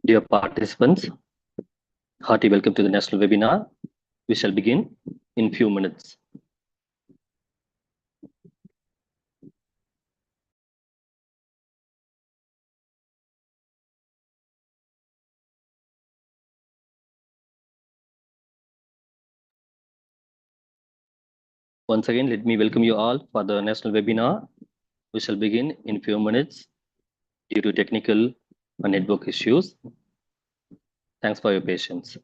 Dear participants, hearty welcome to the national webinar. We shall begin in few minutes. Once again, let me welcome you all for the national webinar. We shall begin in few minutes due to technical and network issues. Thanks for your patience.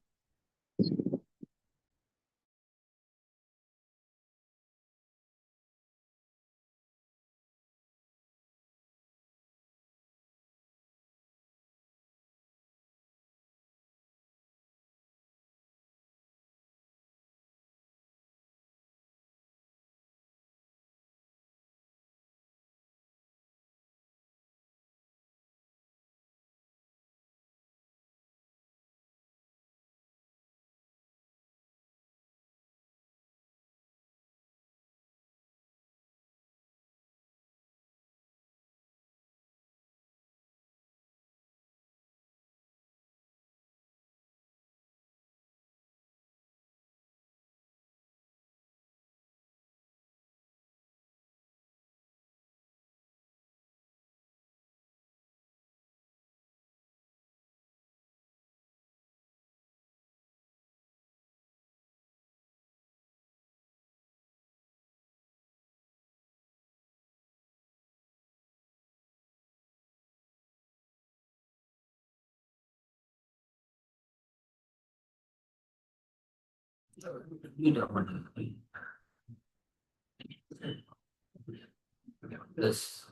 Yes.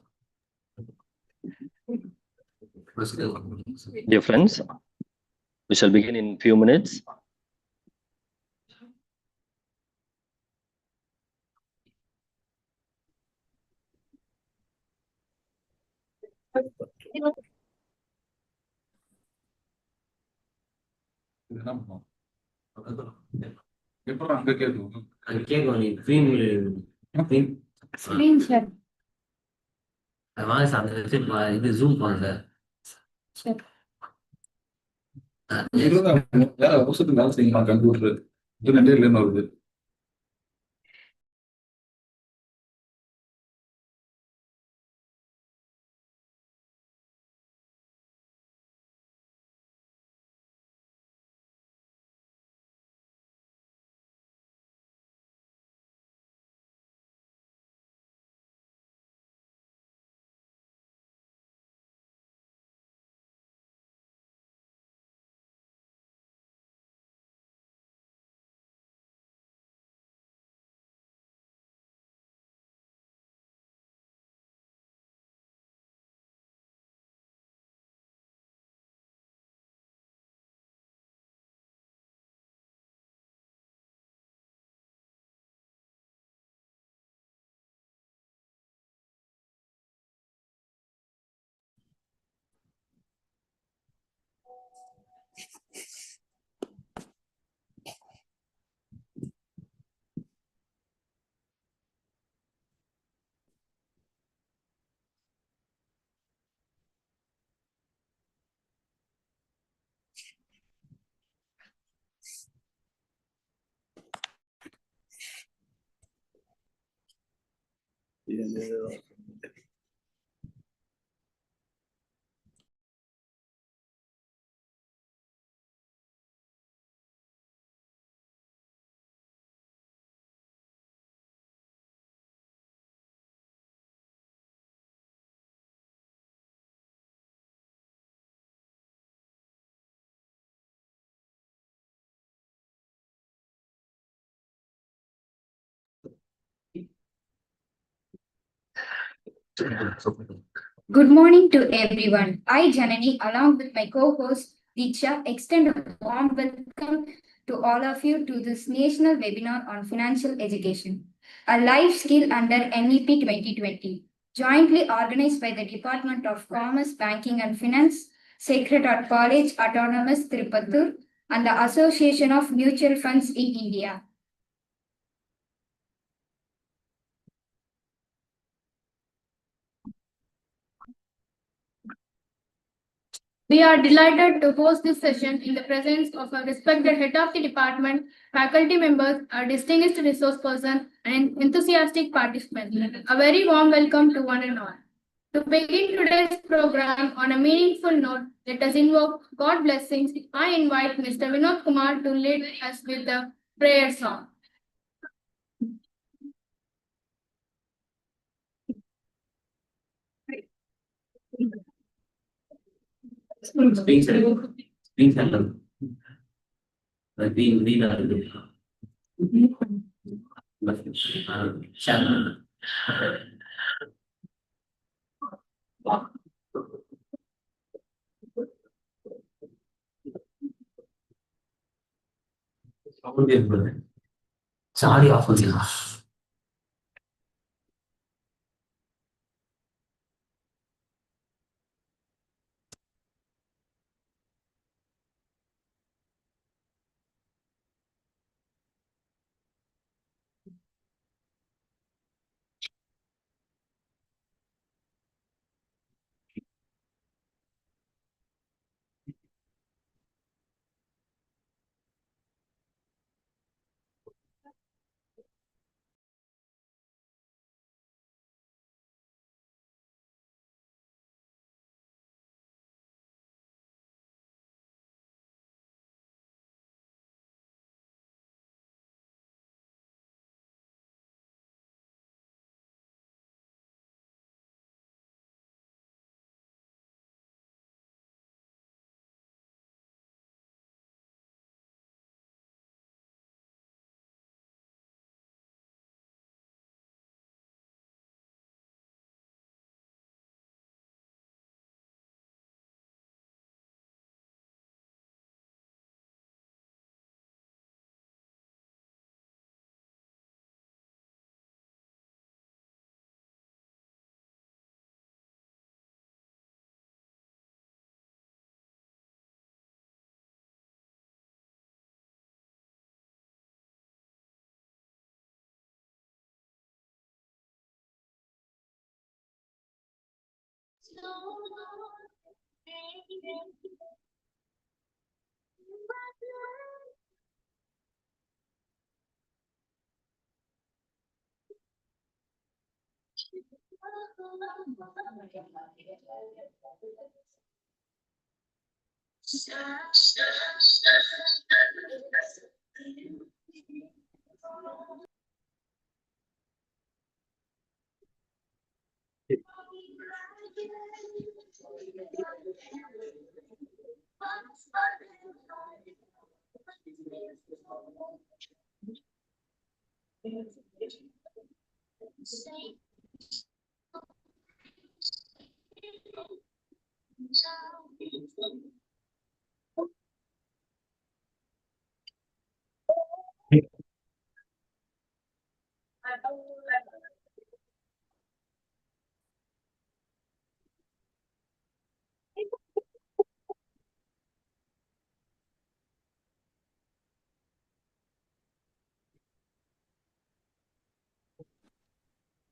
Dear friends, we shall begin in few minutes. Screen share. இது zoom பண்ணல சரி வேற அவசரத்துக்கு வேலை செய்யுமா computer இது ரெண்டே இல்லைன்னு வருது. Good morning to everyone. I, Janani, along with my co-host Diksha, extend a warm welcome to all of you to this national webinar on financial education, a life skill under NEP 2020, jointly organized by the Department of Commerce, Banking and Finance, Sacred Heart College, Autonomous Tirupattur, and the Association of Mutual Funds in India. We are delighted to host this session in the presence of a respected head of the department, faculty members, a distinguished resource person, and enthusiastic participants. A very warm welcome to one and all. To begin today's program on a meaningful note, let us invoke God blessings. I invite Mr. Vinod Kumar to lead us with the prayer song. Speak center. Speak center. Being leader. Channel. Sorry, off with you.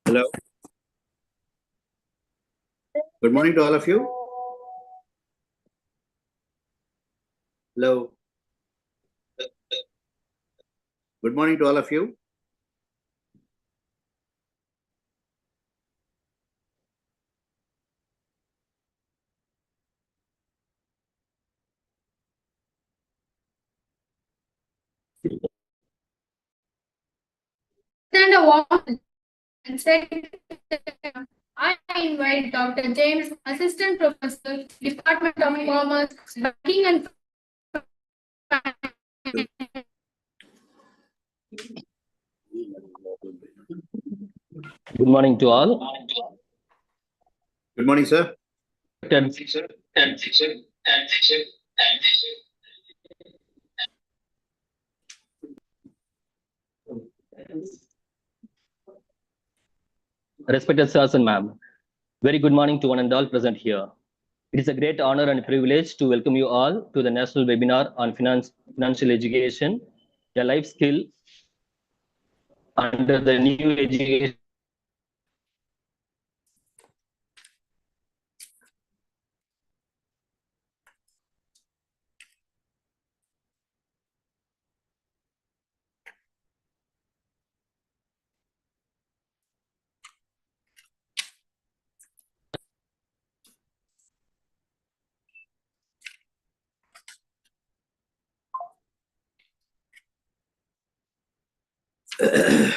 Hello. Good morning to all of you. Hello. Good morning to all of you. Stand a warm and second, I invite Dr. James, Assistant Professor, Department of Commerce, Banking and Good morning to all. Good morning, sir. Respected sirs and ma'am, very good morning to one and all present here. It is a great honor and privilege to welcome you all to the national webinar on financial education, a life skill under the new education. and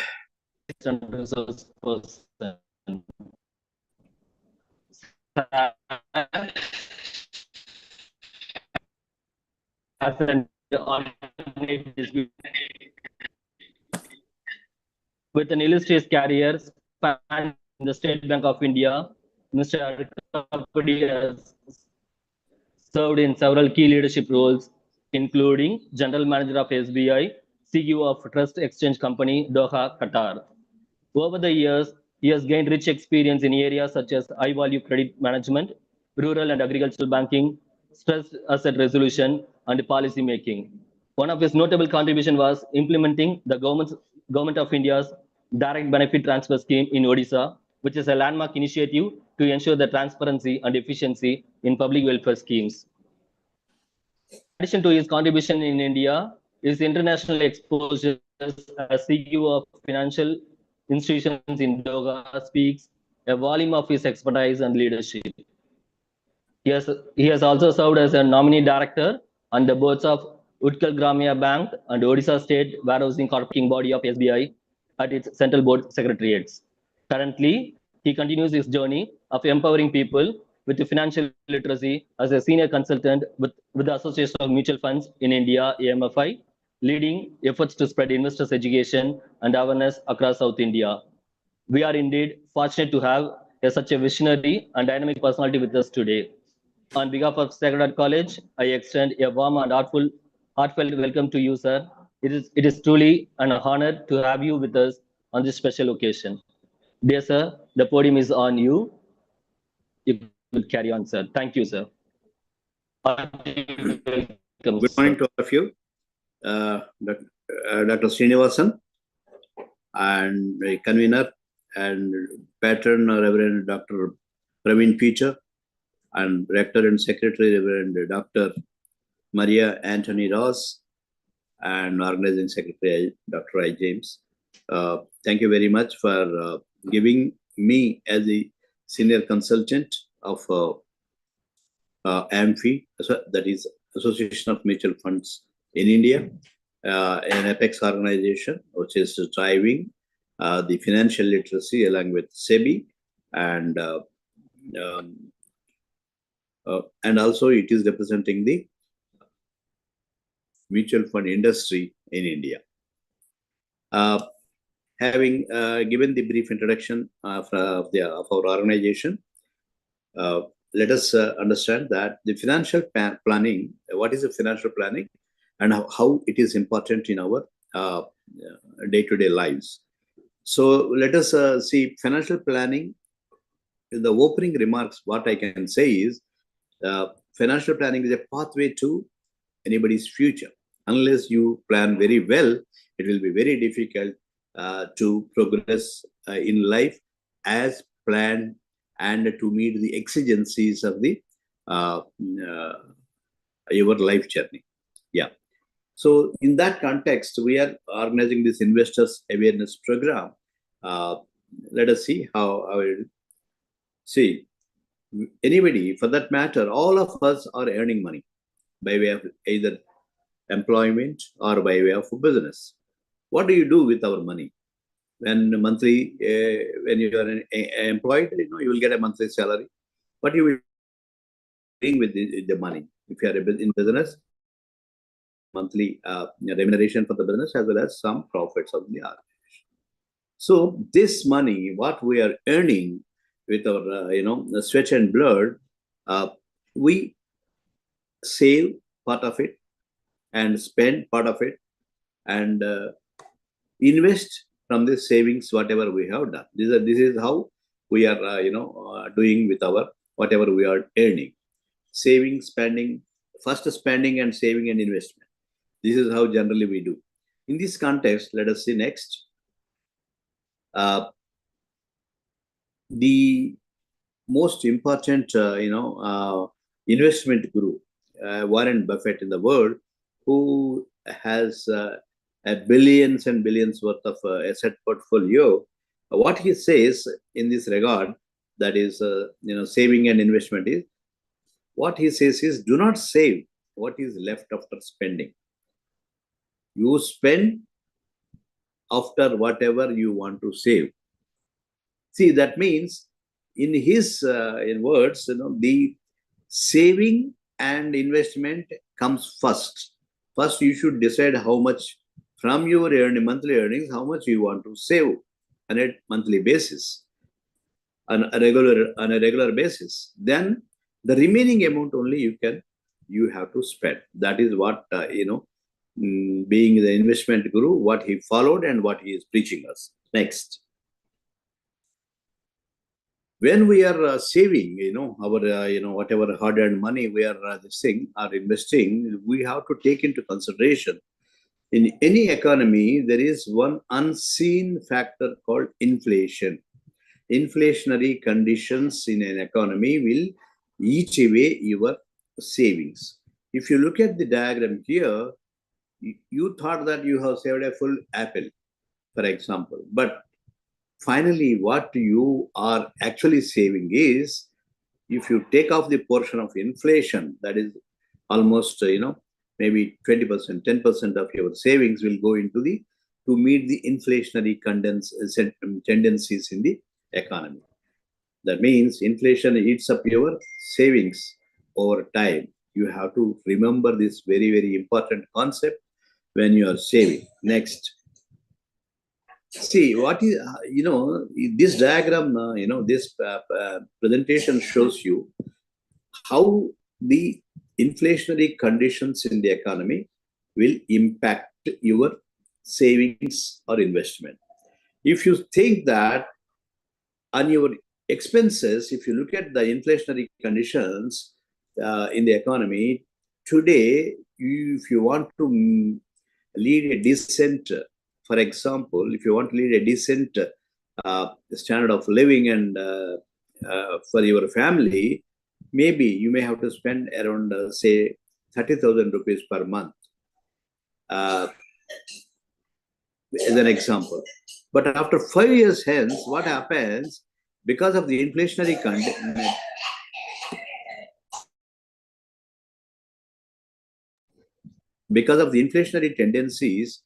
resource person. As an organization with an illustrious career spanning the State Bank of India, Mr. Kapadi has served in several key leadership roles, including General Manager of SBI, CEO of Trust Exchange Company, Doha, Qatar. Over the years, he has gained rich experience in areas such as high value credit management, rural and agricultural banking, stressed asset resolution, and policy making. One of his notable contributions was implementing the Government of India's Direct Benefit Transfer Scheme in Odisha, which is a landmark initiative to ensure the transparency and efficiency in public welfare schemes. In addition to his contribution in India, his international exposure as CEO of financial institutions in Doha speaks a volume of his expertise and leadership. He has also served as a nominee director on the boards of Utkal Gramya Bank and Odisha State Warehousing Corporation Body of SBI at its central board secretariats. Currently, he continues his journey of empowering people with financial literacy as a senior consultant with the Association of Mutual Funds in India, AMFI, leading efforts to spread investors' education and awareness across South India. We are indeed fortunate to have such a visionary and dynamic personality with us today. On behalf of Sacred College, I extend a warm and heartfelt welcome to you, sir. It is truly an honor to have you with us on this special occasion. Dear sir, the podium is on you. You could carry on, sir. Thank you, sir. Welcome, Good morning to all of you. Dr. Srinivasan and the convener and patron Reverend Dr. Praveen Peter and Rector and Secretary Reverend Dr. Maria Anthony Ross and Organizing Secretary Dr. I. James. Thank you very much for giving me as the senior consultant of AMFI, that is Association of Mutual Funds in India, an apex organization which is driving the financial literacy along with SEBI and also it is representing the mutual fund industry in India. Having given the brief introduction of our organization, let us understand that the financial planning, what is the financial planning and how it is important in our day-to-day lives. So let us see financial planning. In the opening remarks, what I can say is financial planning is a pathway to anybody's future. Unless you plan very well, it will be very difficult to progress in life as planned and to meet the exigencies of the your life journey. Yeah. So in that context, we are organizing this investors awareness program. Let us see how I will see. Anybody, for that matter, all of us are earning money by way of either employment or by way of business. What do you do with our money? When monthly, when you are employed, you will get a monthly salary. What you will do with the money? If you are in business, monthly remuneration for the business as well as some profits of the organization. So this money, what we are earning with our sweat and blood, we save part of it and spend part of it and invest from the savings whatever we have done. This is how we are doing with our whatever we are earning. Saving, spending, first spending and saving and investment. This is how generally we do. In this context, let us see next. The most important investment guru, Warren Buffett in the world, who has billions and billions worth of asset portfolio. What he says in this regard, that is saving and investment, is what he says is do not save what is left after spending. You spend after whatever you want to save. See, that means in his in words, the saving and investment comes first. First, you should decide how much from your monthly earnings, how much you want to save on a monthly basis, on a regular basis. Then the remaining amount only you have to spend. That is what being the investment guru, what he followed and what he is preaching us. Next. When we are saving, our whatever hard-earned money we are investing, we have to take into consideration. In any economy, there is one unseen factor called inflation. Inflationary conditions in an economy will eat away your savings. If you look at the diagram here, you thought that you have saved a full apple, for example, but finally, what you are actually saving is, if you take off the portion of inflation, that is almost, maybe 20%, 10% of your savings will go into to meet the inflationary tendencies in the economy. That means inflation eats up your savings over time. You have to remember this very, very important concept when you are saving. Next. See, what is, this diagram, this presentation shows you how the inflationary conditions in the economy will impact your savings or investment. If you think that on your expenses, if you look at the inflationary conditions in the economy, today, if you want to lead a decent, for example, if you want to lead a decent standard of living and for your family, maybe you may have to spend around, say, 30,000 rupees per month, as an example. But after 5 years hence, what happens? Because of the inflationary tendencies,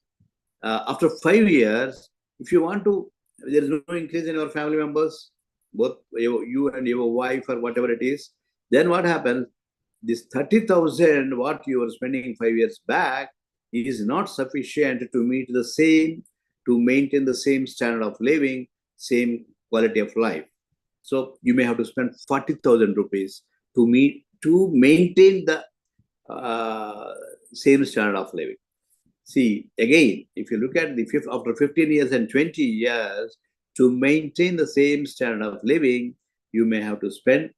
after 5 years, if you want to, there is no increase in your family members, both you and your wife or whatever it is, then what happens? This 30,000, what you were spending 5 years back, is not sufficient to maintain the same standard of living, same quality of life. So you may have to spend 40,000 rupees to maintain the same standard of living. See, again, if you look at after 15 years and 20 years, to maintain the same standard of living, you may have to spend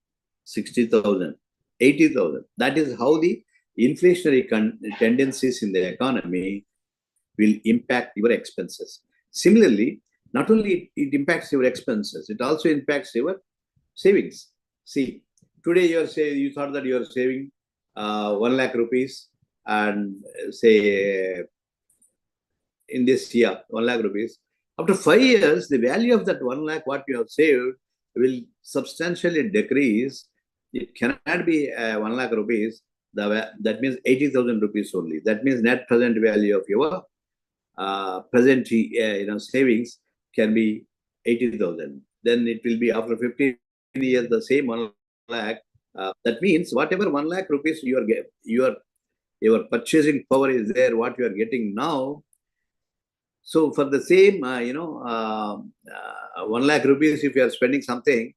60,000, 80,000. That is how the inflationary tendencies in the economy will impact your expenses. Similarly, not only it impacts your expenses, it also impacts your savings. See, today you thought that you are saving 1 lakh rupees, and say in this year 1 lakh rupees. After 5 years, the value of that 1 lakh what you have saved will substantially decrease. It cannot be 1 lakh rupees. That means 80,000 rupees only. That means net present value of your present savings can be 80,000. Then it will be after 15 years the same 1 lakh. That means whatever 1 lakh rupees your purchasing power is there, what you are getting now. So for the same 1 lakh rupees, if you are spending something,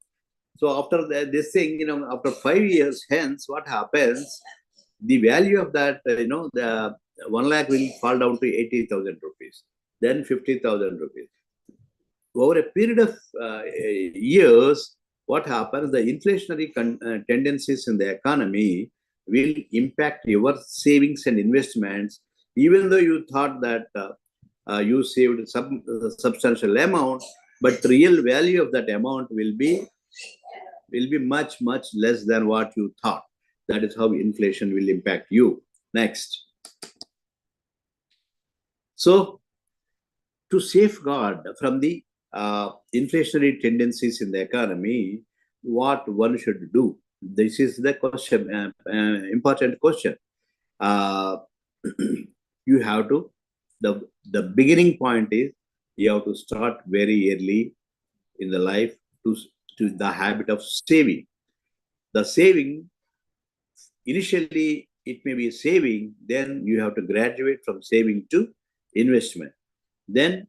so after this thing, after 5 years hence, what happens? The value of that, the 1 lakh will fall down to 80,000 rupees, then 50,000 rupees. Over a period of years, what happens? The inflationary tendencies in the economy will impact your savings and investments, even though you thought that you saved some substantial amount, but the real value of that amount will be much, much less than what you thought. That is how inflation will impact you. Next. So, to safeguard from the inflationary tendencies in the economy, what one should do? This is the question, important question. You have to, the beginning point is you have to start very early in the life to the habit of saving. The saving, initially it may be saving, then you have to graduate from saving to investment. Then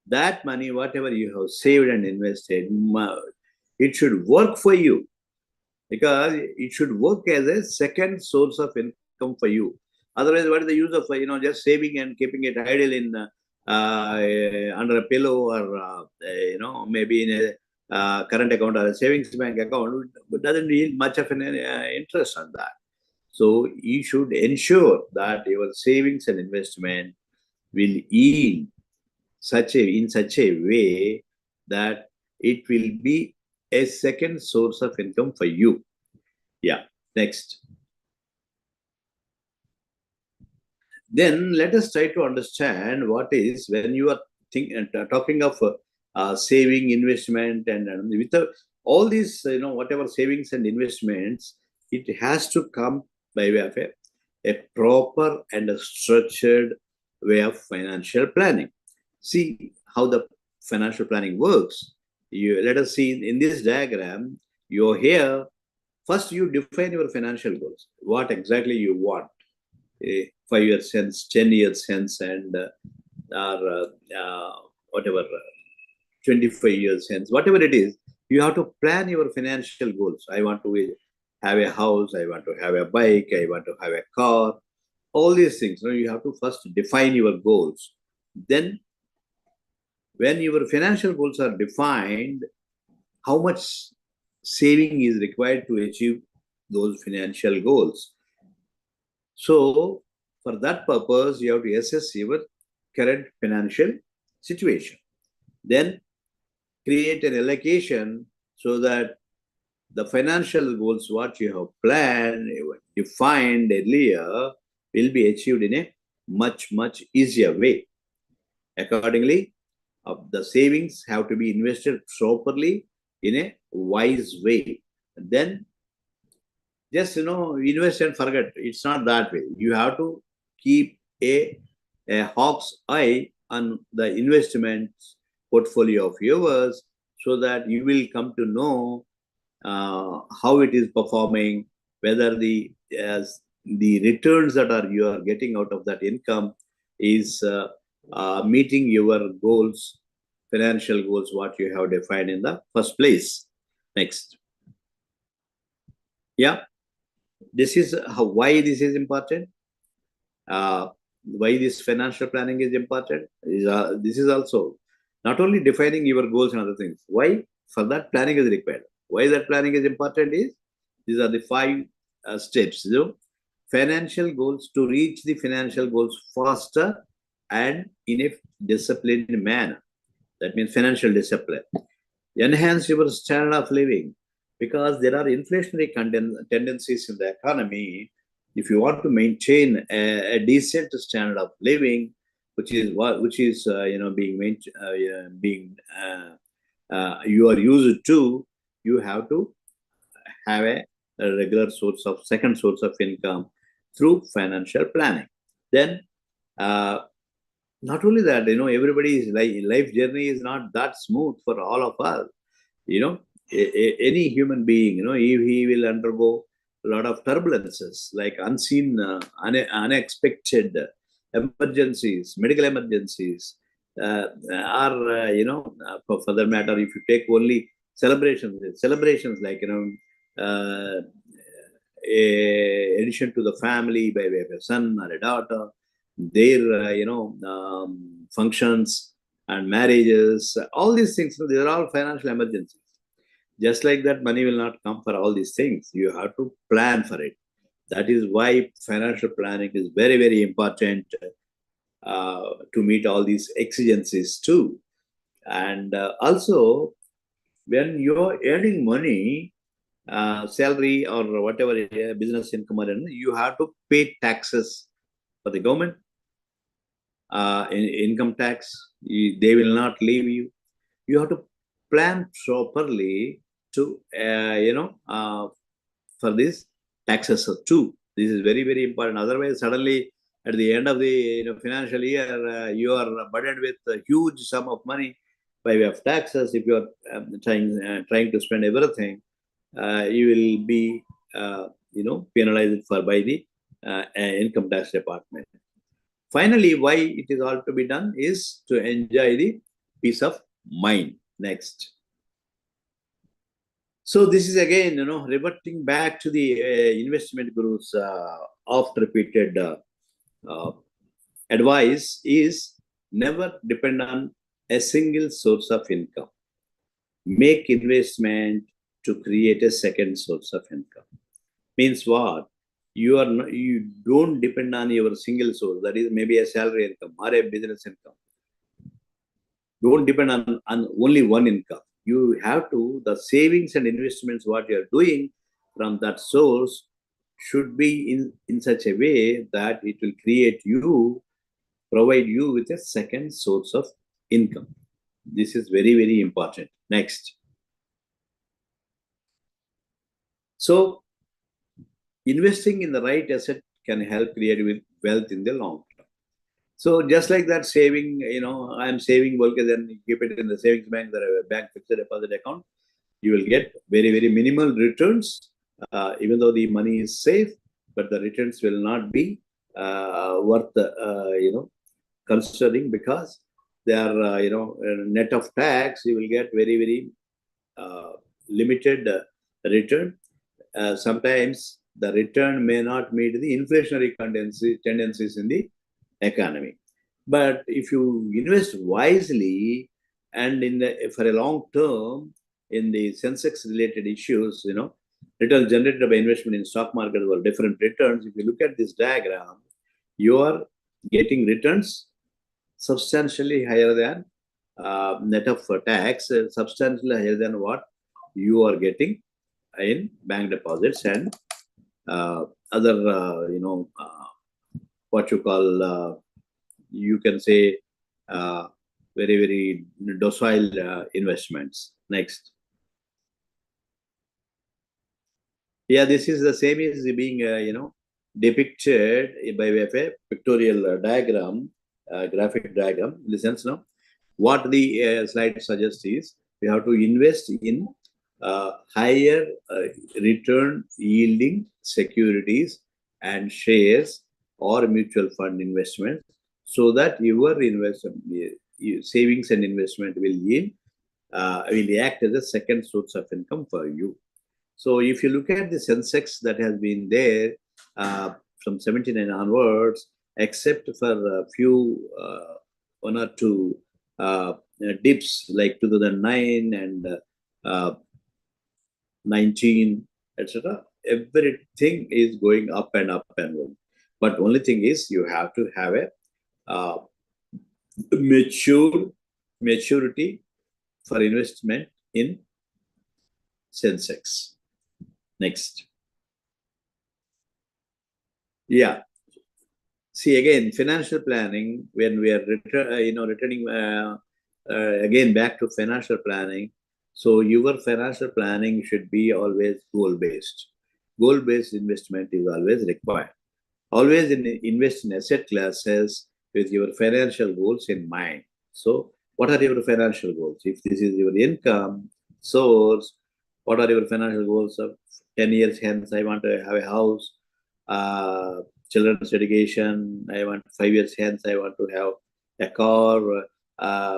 that money, whatever you have saved and invested, it should work for you, because it should work as a second source of income for you. Otherwise, what is the use of just saving and keeping it idle in under a pillow, or maybe in a current account or a savings bank account? It doesn't yield much of an interest on that. So you should ensure that your savings and investment will yield in such a way that it will be a second source of income for you. Yeah, next. Then let us try to understand what is, when you are talking of saving, investment, and with all these, whatever savings and investments, it has to come by way of a proper and a structured way of financial planning. See how the financial planning works. Let us see in this diagram. You're here. First, you define your financial goals. What exactly you want, 5 years hence, 10 years hence, and or whatever, 25 years hence, whatever it is. You have to plan your financial goals. I want to have a house. I want to have a bike. I want to have a car. All these things. You have to first define your goals. Then, when your financial goals are defined, how much saving is required to achieve those financial goals. So, for that purpose, you have to assess your current financial situation. Then, create an allocation so that the financial goals, what you have planned, defined earlier, will be achieved in a much, much easier way. Accordingly, the savings have to be invested properly in a wise way. And then just invest and forget. It's not that way. You have to keep a hawk's eye on the investment portfolio of yours, so that you will come to know how it is performing, whether the returns that you are getting out of that income is meeting your goals, financial goals, what you have defined in the first place. Next. Yeah, this is why this is important. Why this financial planning is important. This is also not only defining your goals and other things. Why? For that, planning is required. Why that planning is important is, these are the 5 steps. Financial goals, to reach the financial goals faster and in a disciplined manner. That means financial discipline. Enhance your standard of living, because there are inflationary tendencies in the economy. If you want to maintain a decent standard of living, which is you are used to, you have to have a regular second source of income through financial planning. Then, not only that, everybody's life journey is not that smooth for all of us. Any human being, he will undergo a lot of turbulences, like unseen, unexpected emergencies, medical emergencies, or for that matter, if you take only celebrations like addition to the family by way of a son or a daughter, their functions and marriages, all these things, they are all financial emergencies. Just like that, money will not come for all these things. You have to plan for it. That is why financial planning is very, very important to meet all these exigencies too. And also, when you're earning money, salary or whatever business income, you have to pay taxes for the government, income tax. They will not leave you. You have to plan properly to for these taxes too. This is very, very important. Otherwise, suddenly at the end of the financial year, you are burdened with a huge sum of money by way of taxes. If you are trying to spend everything, you will be penalized by the income tax department. Finally, why it is all to be done is to enjoy the peace of mind. Next. So this is again, reverting back to the investment guru's oft repeated advice is never depend on a single source of income. Make investment to create a second source of income. Means what? You don't depend on your single source, that is maybe a salary income or a business income. Don't depend on only one income. You have to, the savings and investments what you are doing from that source should be in such a way that it will provide you with a second source of income. This is very, very important. Next. So, investing in the right asset can help create wealth in the long term. So just like that saving, I'm saving bulk and then keep it in the savings bank, the bank fixed deposit account, you will get very, very minimal returns, even though the money is safe, but the returns will not be worth, considering, because they are, net of tax, you will get very, very limited return. Sometimes the return may not meet the inflationary tendencies in the economy. But if you invest wisely and for a long term in the Sensex related issues, returns generated by investment in stock market or different returns. If you look at this diagram, you are getting returns substantially higher than net of tax, substantially higher than what you are getting in bank deposits and other, what you call, you can say, very, very docile investments. Next. Yeah, this is the same as being, depicted by way of a pictorial diagram, graphic diagram, in the sense now. What the slide suggests is we have to invest in higher return yielding securities and shares or mutual fund investment, so that your investment, savings and investment will act as a second source of income for you. So if you look at the Sensex that has been there from 79 onwards, except for a few, one or two dips like 2009 and 19, etc., everything is going up and up and up. But only thing is you have to have a maturity for investment in Sensex. Next. Yeah. See, again, financial planning, when we are returning again back to financial planning. So your financial planning should be always goal-based. Goal-based investment is always required. Always invest in asset classes with your financial goals in mind. So what are your financial goals? If this is your income source, what are your financial goals of 10 years hence? I want to have a house, children's education. I want 5 years hence, I want to have a car.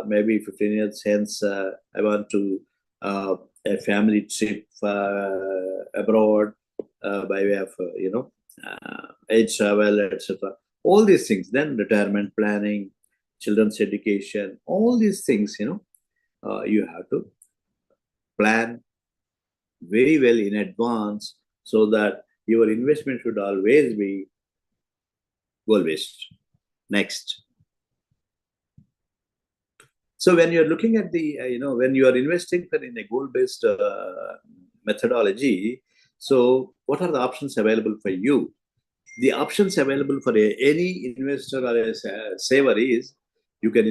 Maybe 15 years hence, I want to a family trip abroad by way of, age travel, etc. All these things. Then retirement planning, children's education, all these things, you have to plan very well in advance, so that your investment should always be goal-based. Next. So when you're looking at the, when you are investing in a goal-based methodology, so what are the options available for you? The options available for any investor or a saver is you can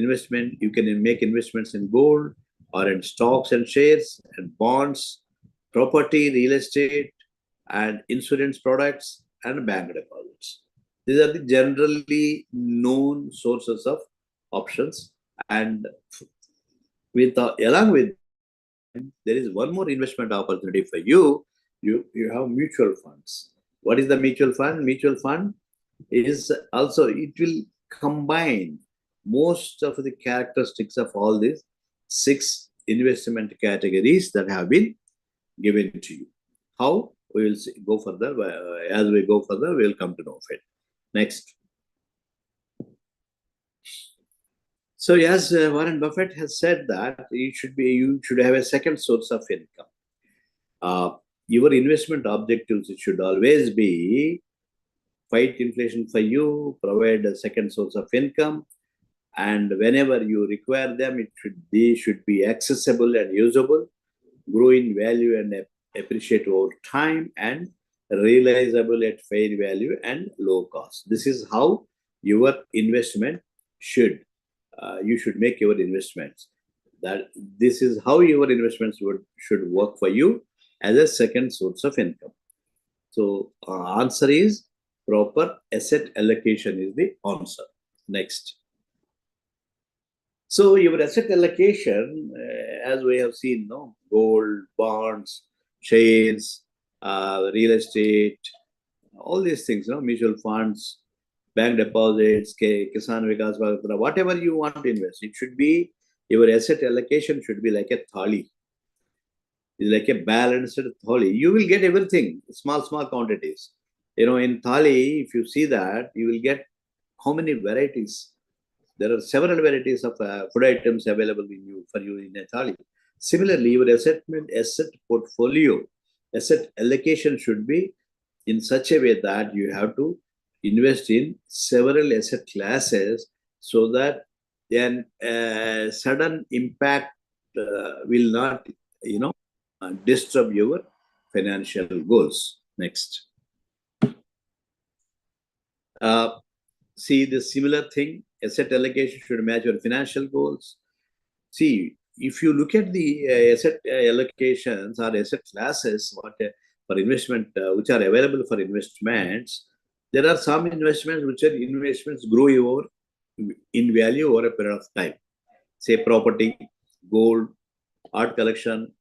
make investments in gold or in stocks and shares and bonds, property, real estate, and insurance products and bank deposits. These are the generally known sources of options, and along with there is one more investment opportunity for you. You have mutual funds. What is the mutual fund? Mutual fund is also, it will combine most of the characteristics of all these 6 investment categories that have been given to you. How? We will see, go further. As we go further, we will come to know of it. Next. So as Warren Buffett has said that you should have a second source of income. Your investment objectives, it should always be fight inflation for you, provide a second source of income, and whenever you require them, they should be accessible and usable, grow in value and appreciate over time, and realizable at fair value and low cost. This is how your investment should. You should make your investments. This is how your investments should work for you as a second source of income. So answer is proper asset allocation is the answer. Next. So your asset allocation, as we have seen, gold, bonds, shares, real estate, all these things, mutual funds, bank deposits, Kisan Vikas Bharatra, whatever you want to invest, it should be, your asset allocation should be like a thali. It's like a balanced thali. You will get everything, small quantities. In thali, if you see that, you will get how many varieties. There are several varieties of food items available for you in a thali. Similarly, your asset portfolio, asset allocation should be in such a way that you have to invest in several asset classes so that then sudden impact will not, disturb your financial goals. Next. See the similar thing, asset allocation should match your financial goals. See, if you look at the asset allocations or asset classes for investment, which are available for investments, there are some investments which are investments grow in value over a period of time. Say property, gold, art collection,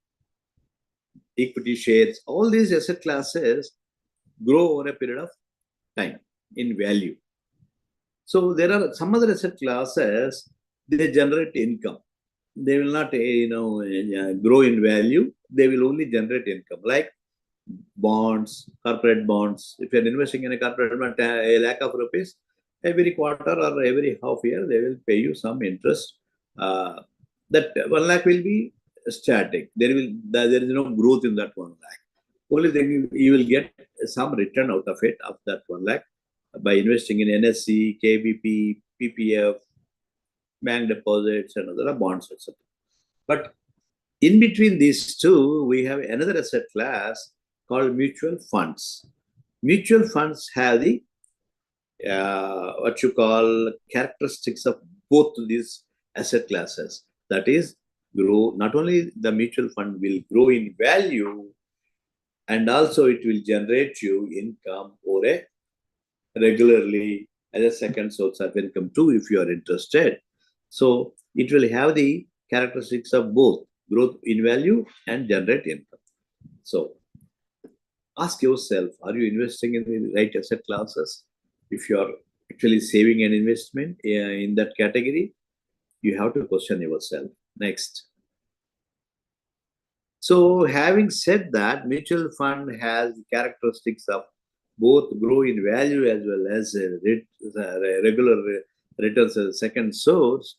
equity shares, all these asset classes grow over a period of time in value. So there are some other asset classes, they generate income. They will not, grow in value. They will only generate income, like bonds, corporate bonds. If you're investing in a corporate bond, a lakh of rupees, every quarter or every half year, they will pay you some interest. That 1 lakh will be static. There is no growth in that 1 lakh. Only thing you will get some return out of it, of that 1 lakh, by investing in NSC, KBP, PPF, bank deposits, and other bonds, etc. But in between these two, we have another asset class called mutual funds. Mutual funds have the what you call characteristics of both these asset classes. That is, grow. Not only the mutual fund will grow in value, and also it will generate you income or a regularly as a second source of income too, if you are interested. So it will have the characteristics of both growth in value and generate income. So ask yourself, are you investing in the right asset classes? If you are actually saving an investment in that category, you have to question yourself. Next. So having said that, mutual fund has characteristics of both grow in value as well as regular returns as a second source.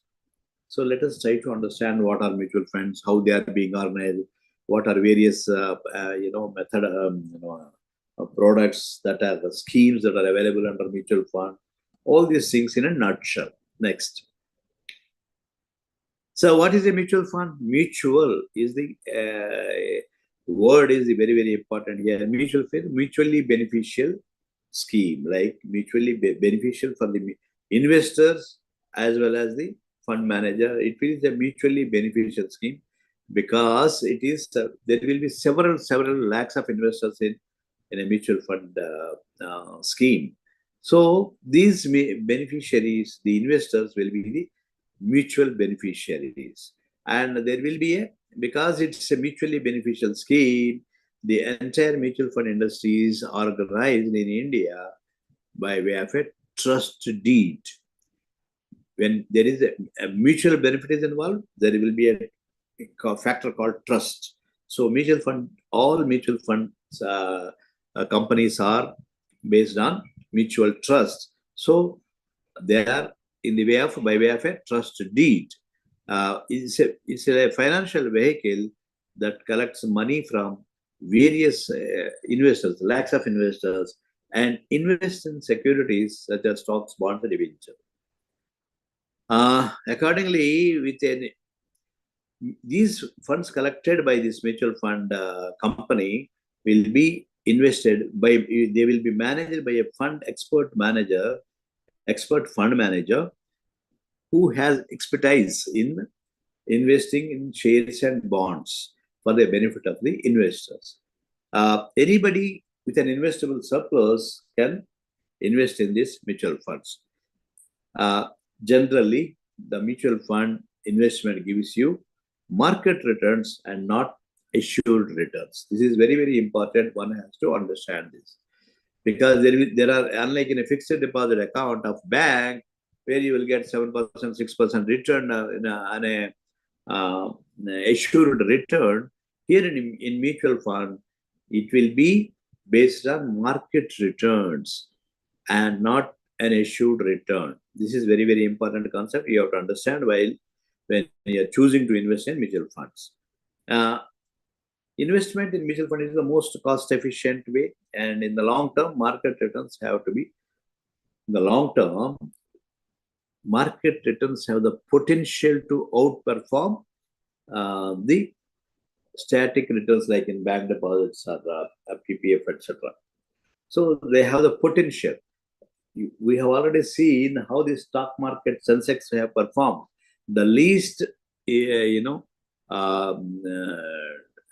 So let us try to understand what are mutual funds, how they are being organized, what are various products that are the schemes that are available under mutual fund. All these things in a nutshell. Next. So what is a mutual fund? Mutual is the word is very, very important here. Mutual fund, mutually beneficial scheme, like mutually beneficial for the investors as well as the fund manager. It is a mutually beneficial scheme because it is there will be several lakhs of investors in a mutual fund scheme. So these beneficiaries, the investors, will be the mutual beneficiaries. And there will be because it's a mutually beneficial scheme, the entire mutual fund industry is organized in India by way of a trust deed. When there is a mutual benefit is involved, there will be a factor called trust. So all mutual funds companies are based on mutual trust. So they are in the way of by way of a trust deed. It's a financial vehicle that collects money from various investors, lakhs of investors, and invest in securities such as stocks, bonds, and debentures. Accordingly, these funds collected by this mutual fund company will be they will be managed by a expert fund manager who has expertise in investing in shares and bonds for the benefit of the investors. Anybody with an investable surplus can invest in these mutual funds. Generally, the mutual fund investment gives you market returns and not assured returns. This is very, very important. One has to understand this. Because there are, unlike in a fixed deposit account of bank, where you will get 7%, 6% return on a assured return, here in mutual fund, it will be based on market returns and not an assured return. This is very, very important concept you have to understand when you are choosing to invest in mutual funds. Investment in mutual fund is the most cost-efficient way, and in the long term, market returns have to be. In the long term, market returns have the potential to outperform the static returns like in bank deposits or PPF, etc. So they have the potential. We have already seen how the stock market Sensex have performed. The least,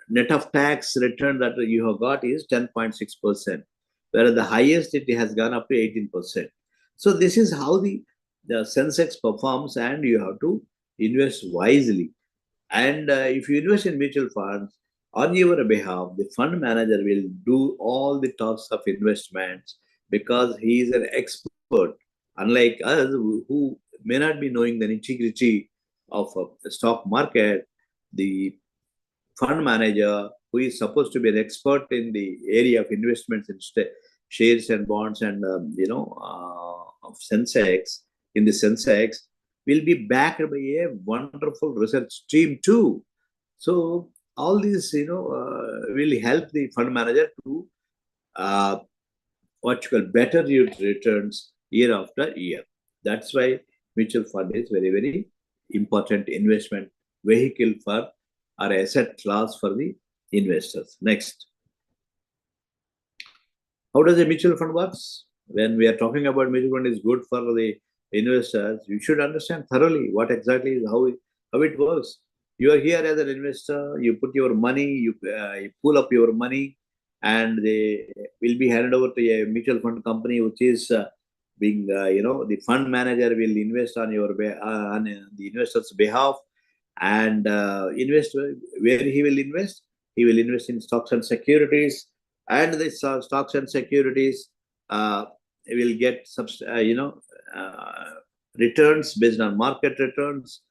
net of tax return that you have got is 10.6%, whereas the highest it has gone up to 18%. So this is how the Sensex performs, and you have to invest wisely. And if you invest in mutual funds, on your behalf, the fund manager will do all the tasks of investments because he is an expert, unlike us who may not be knowing the nitty-gritty of the stock market. The fund manager, who is supposed to be an expert in the area of investments in shares and bonds and of Sensex, in the Sensex, will be backed by a wonderful research team too. So all these will help the fund manager to what you call better returns year after year. That's why mutual fund is very, very important investment vehicle for or asset class for the investors. Next. How does a mutual fund works? When we are talking about mutual fund is good for the investors, you should understand thoroughly what exactly is how it works. You are here as an investor, you put your money, you pull up your money, and they will be handed over to a mutual fund company, which is being, the fund manager will invest on on the investor's behalf, and invest where he will invest. He will invest in stocks and securities, and the stocks and securities will get returns based on market returns,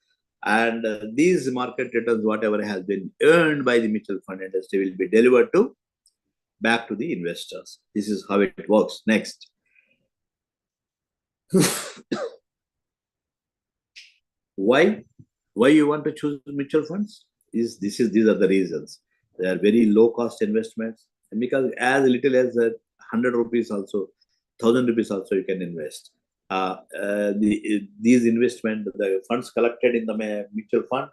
and these market returns, whatever has been earned by the mutual fund industry, will be delivered back to the investors. This is how it works. Next. Why you want to choose mutual funds? These are the reasons. They are very low cost investments, and because as little as 100 rupees also, 1,000 rupees also you can invest. These investment, the funds collected in the mutual fund,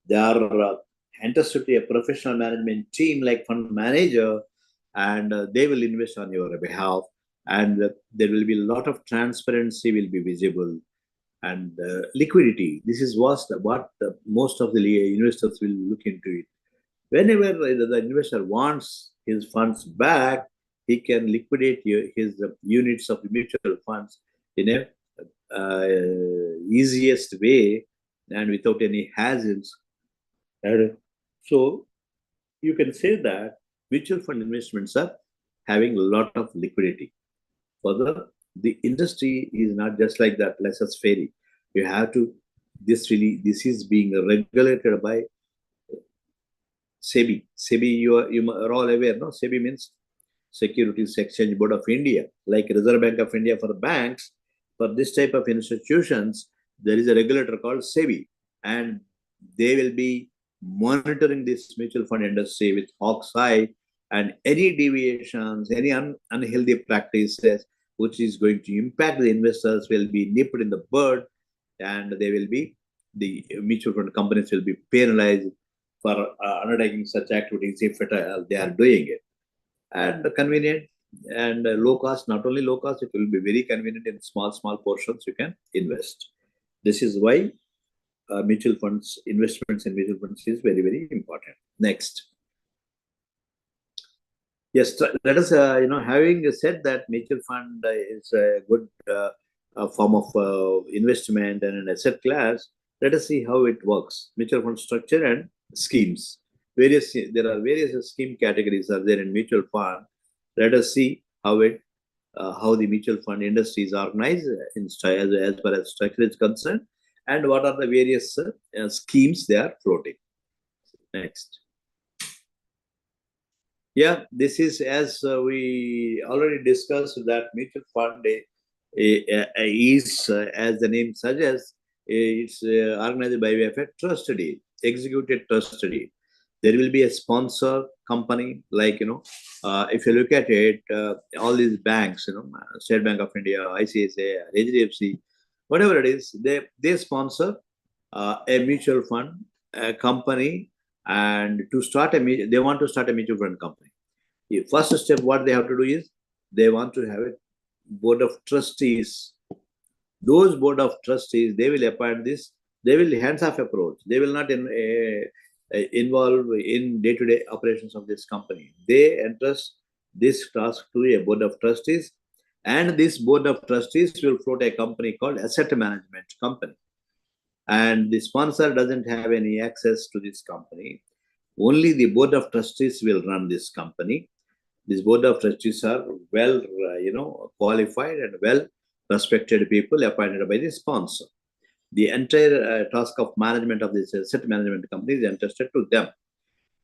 they are entrusted to a professional management team like fund manager, and they will invest on your behalf, and there will be a lot of transparency will be visible, and liquidity. This is what most of the investors will look into it. Whenever the investor wants his funds back, he can liquidate his units of mutual funds in a easiest way and without any hazards. And so you can say that mutual fund investments are having a lot of liquidity. Further, the industry is not just like that laissez faire. You have to, this is being regulated by SEBI. SEBI, you are all aware, no? SEBI means Securities Exchange Board of India, like Reserve Bank of India for banks. For this type of institutions, there is a regulator called SEBI, and they will be monitoring this mutual fund industry with hawk's eye, and any deviations, any unhealthy practices which is going to impact the investors will be nipped in the bud, and they will be, the mutual fund companies will be penalized for undertaking such activities if they are doing it. And convenient and low cost, not only low cost, it will be very convenient in small portions you can invest. This is why mutual funds, investments in mutual funds is very, very important. Next. Yes, let us, having said that mutual fund is a good form of investment and an asset class, let us see how it works. Mutual fund structure and schemes. There are various scheme categories are there in mutual fund. Let us see how the mutual fund industry is organized as far as structure is concerned, and what are the various schemes they are floating. Next. Yeah, this is, as we already discussed, that mutual fund is, as the name suggests, it's organized by way of a trust deed, executed trust deed. There will be a sponsor company, like, if you look at it, all these banks, State Bank of India, ICICI, HDFC, whatever it is, they sponsor a mutual fund company, and they want to start a mutual fund company. The first step, what they have to do is, they want to have a board of trustees. Those board of trustees, they will appoint this, they will hands-off approach. They will not involve in day-to-day operations of this company. They entrust this task to a board of trustees, and this board of trustees will float a company called asset management company. And the sponsor doesn't have any access to this company. Only the board of trustees will run this company. This board of trustees are well, qualified and well respected people appointed by the sponsor. The entire task of management of this asset management company is entrusted to them.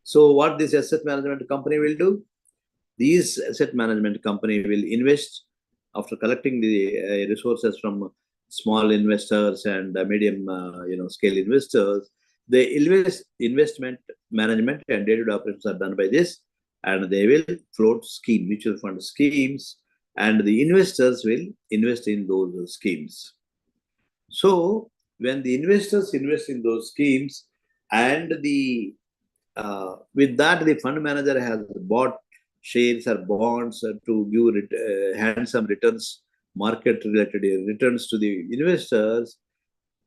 So what this asset management company will do? These asset management company will invest after collecting the resources from small investors and medium, scale investors. The investment management and day-to-day operations are done by this, and they will float mutual fund schemes, and the investors will invest in those schemes. So when the investors invest in those schemes, and with that, the fund manager has bought shares or bonds to give handsome returns, market-related returns to the investors,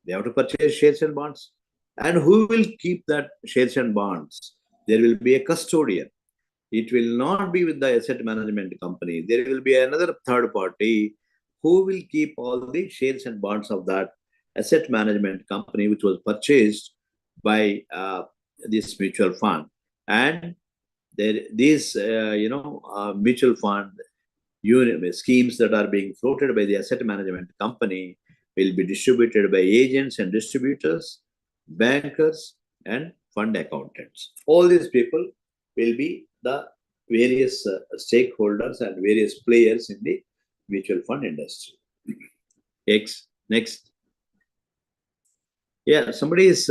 they have to purchase shares and bonds. And who will keep that shares and bonds? There will be a custodian. It will not be with the asset management company. There will be another third party who will keep all the shares and bonds of that asset management company, which was purchased by this mutual fund. And these, mutual fund schemes that are being floated by the asset management company will be distributed by agents and distributors, bankers, and fund accountants. All these people will be the various stakeholders and various players in the mutual fund industry. Next. Yeah, somebody is,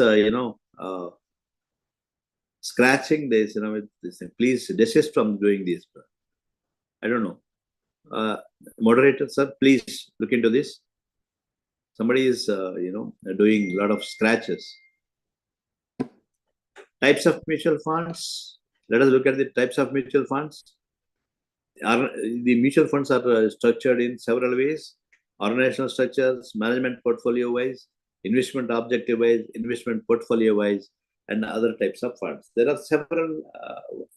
scratching this, with this thing. Please desist from doing this. I don't know. Moderator, sir, please look into this. Somebody is, doing a lot of scratches. Types of mutual funds. Let us look at the types of mutual funds. The mutual funds are structured in several ways: organizational structures, management portfolio wise, investment objective wise, investment portfolio wise, and other types of funds. There are several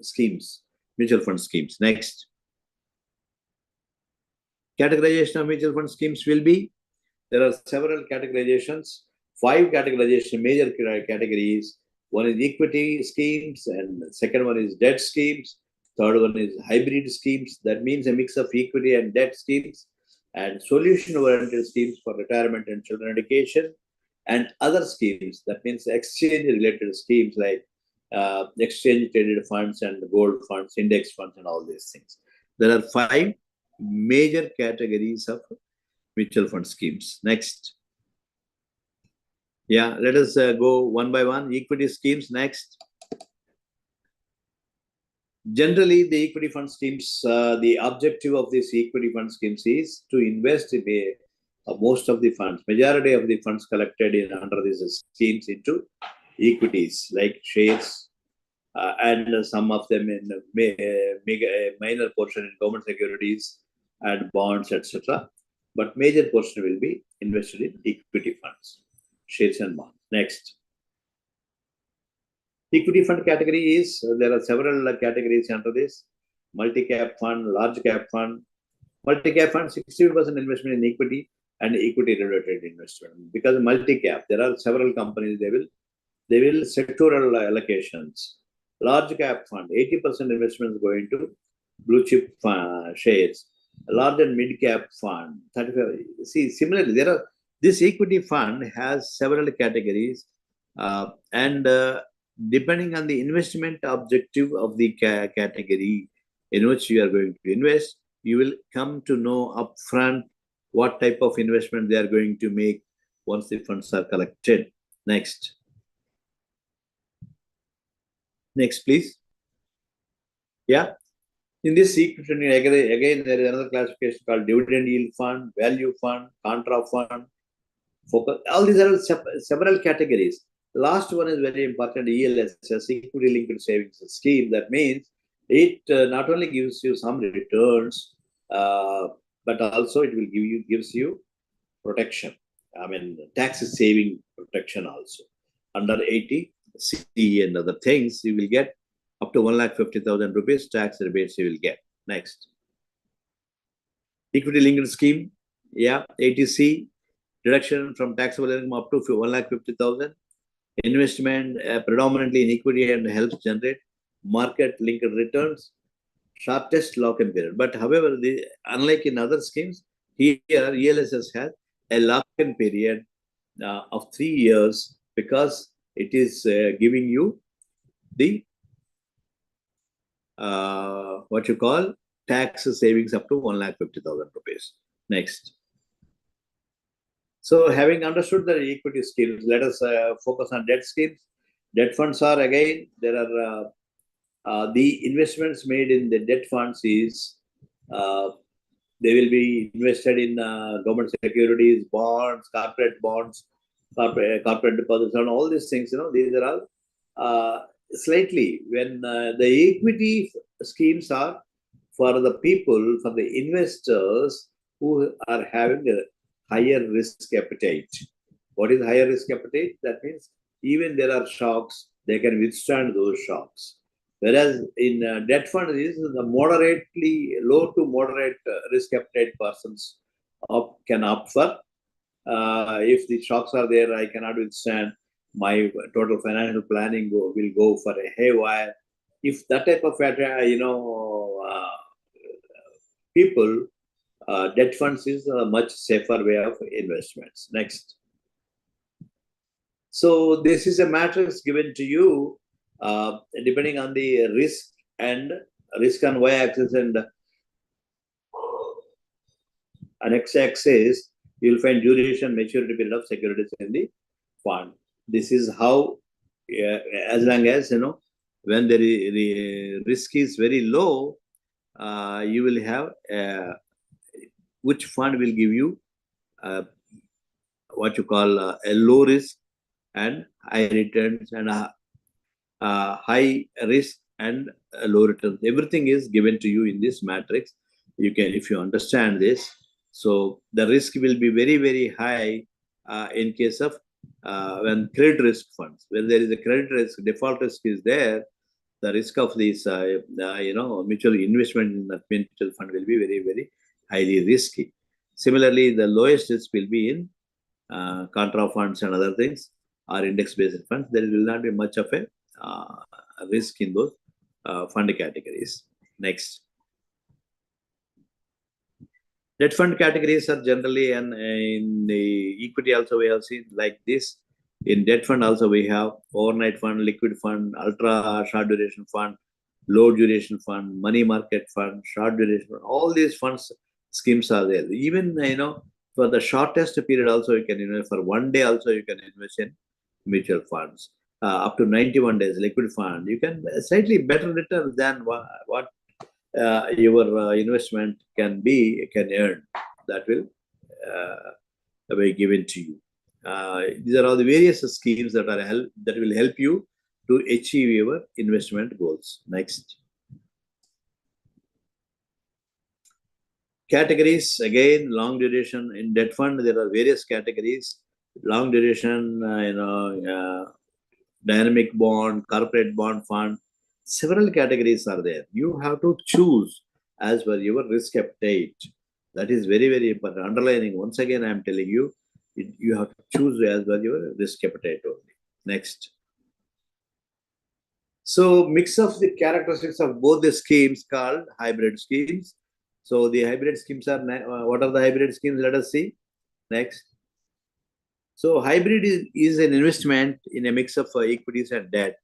schemes, mutual fund schemes. Next. Categorization of mutual fund schemes will be, there are several categorizations, 5 categorization major categories. One is equity schemes, and second one is debt schemes. Third one is hybrid schemes. That means a mix of equity and debt schemes, and solution-oriented schemes for retirement and children education, and other schemes. That means exchange-related schemes like exchange-traded funds and gold funds, index funds, and all these things. There are 5 major categories of mutual fund schemes. Next. Yeah, let us go one by one. Equity schemes next. Generally, the equity fund schemes, the objective of these equity fund schemes is to invest in most of the funds, majority of the funds collected in under these schemes into equities like shares, and some of them in minor portion in government securities and bonds, etc. But major portion will be invested in equity funds, shares and bonds. Next. Equity fund category is, there are several categories under this. Multi-cap fund, large cap fund. Multi-cap fund, 60% investment in equity and equity-related investment. Because multi-cap, there are several companies, they will sectoral allocations. Large cap fund, 80% investment is going to blue chip shares. Large and mid cap fund, 35. See, similarly, this equity fund has several categories, and depending on the investment objective of the category in which you are going to invest, you will come to know upfront what type of investment they are going to make once the funds are collected. Next. Next, please. Yeah. In this equity, again, there is another classification called dividend yield fund, value fund, contra fund, focus. All these are several categories. Last one is very important, ELSS, equity linked savings scheme. That means it not only gives you some returns, but also it will gives you protection. I mean, tax saving protection also. Under 80 CE and other things, you will get up to 1,50,000 rupees tax rebates you will get. Next. Equity linked scheme, yeah, 80C, deduction from taxable income up to 1,50,000. Investment predominantly in equity and helps generate market linked returns, shortest lock-in period. But however, unlike in other schemes, here ELSS has a lock-in period of 3 years, because it is giving you the what you call tax savings up to 1,50,000 rupees. Next. So, having understood the equity schemes, let us focus on debt schemes. Debt funds are, again, there are the investments made in the debt funds is they will be invested in government securities, bonds, corporate deposits, and all these things. These are all slightly when the equity schemes are for the people, for the investors who are having a higher risk appetite. What is higher risk appetite? That means even there are shocks, they can withstand those shocks. Whereas in debt fund, is the moderately low to moderate risk appetite persons can opt for. If the shocks are there, I cannot withstand. My total financial planning will go for a haywire. If that type of people, debt funds is a much safer way of investments. Next. So this is a matrix given to you depending on the risk on y-axis and on x-axis, you'll find duration, maturity period of securities in the fund. This is how, as long as, when the risk is very low, you will have which fund will give you what you call a low risk and high returns, and high risk and low returns. Everything is given to you in this matrix. You can, if you understand this, so the risk will be very, very high in case of when credit risk funds. When there is a credit risk, default risk is there, the risk of this, mutual investment in that mutual fund will be very, very highly risky. Similarly, the lowest risk will be in contra funds and other things, or index-based funds. There will not be much of a risk in those fund categories. Next. Debt fund categories are generally, and in the equity also we have seen like this. In debt fund also we have overnight fund, liquid fund, ultra short duration fund, low duration fund, money market fund, short duration fund. All these funds schemes are there. Even for the shortest period also you can invest. For 1 day also you can invest in mutual funds. Up to 91 days liquid fund, you can slightly better return than what your investment can earn. That will be given to you. These are all the various schemes that will help you to achieve your investment goals. Next. Categories, again, long duration in debt fund. There are various categories. Long duration, dynamic bond, corporate bond fund. Several categories are there. You have to choose as per your risk appetite. That is very, very important. Underlining, once again, I am telling you, you have to choose as per your risk appetite only. Next. So, mix of the characteristics of both the schemes called hybrid schemes. So, the hybrid schemes are, what are the hybrid schemes? Let us see. Next. So, hybrid is an investment in a mix of equities and debt,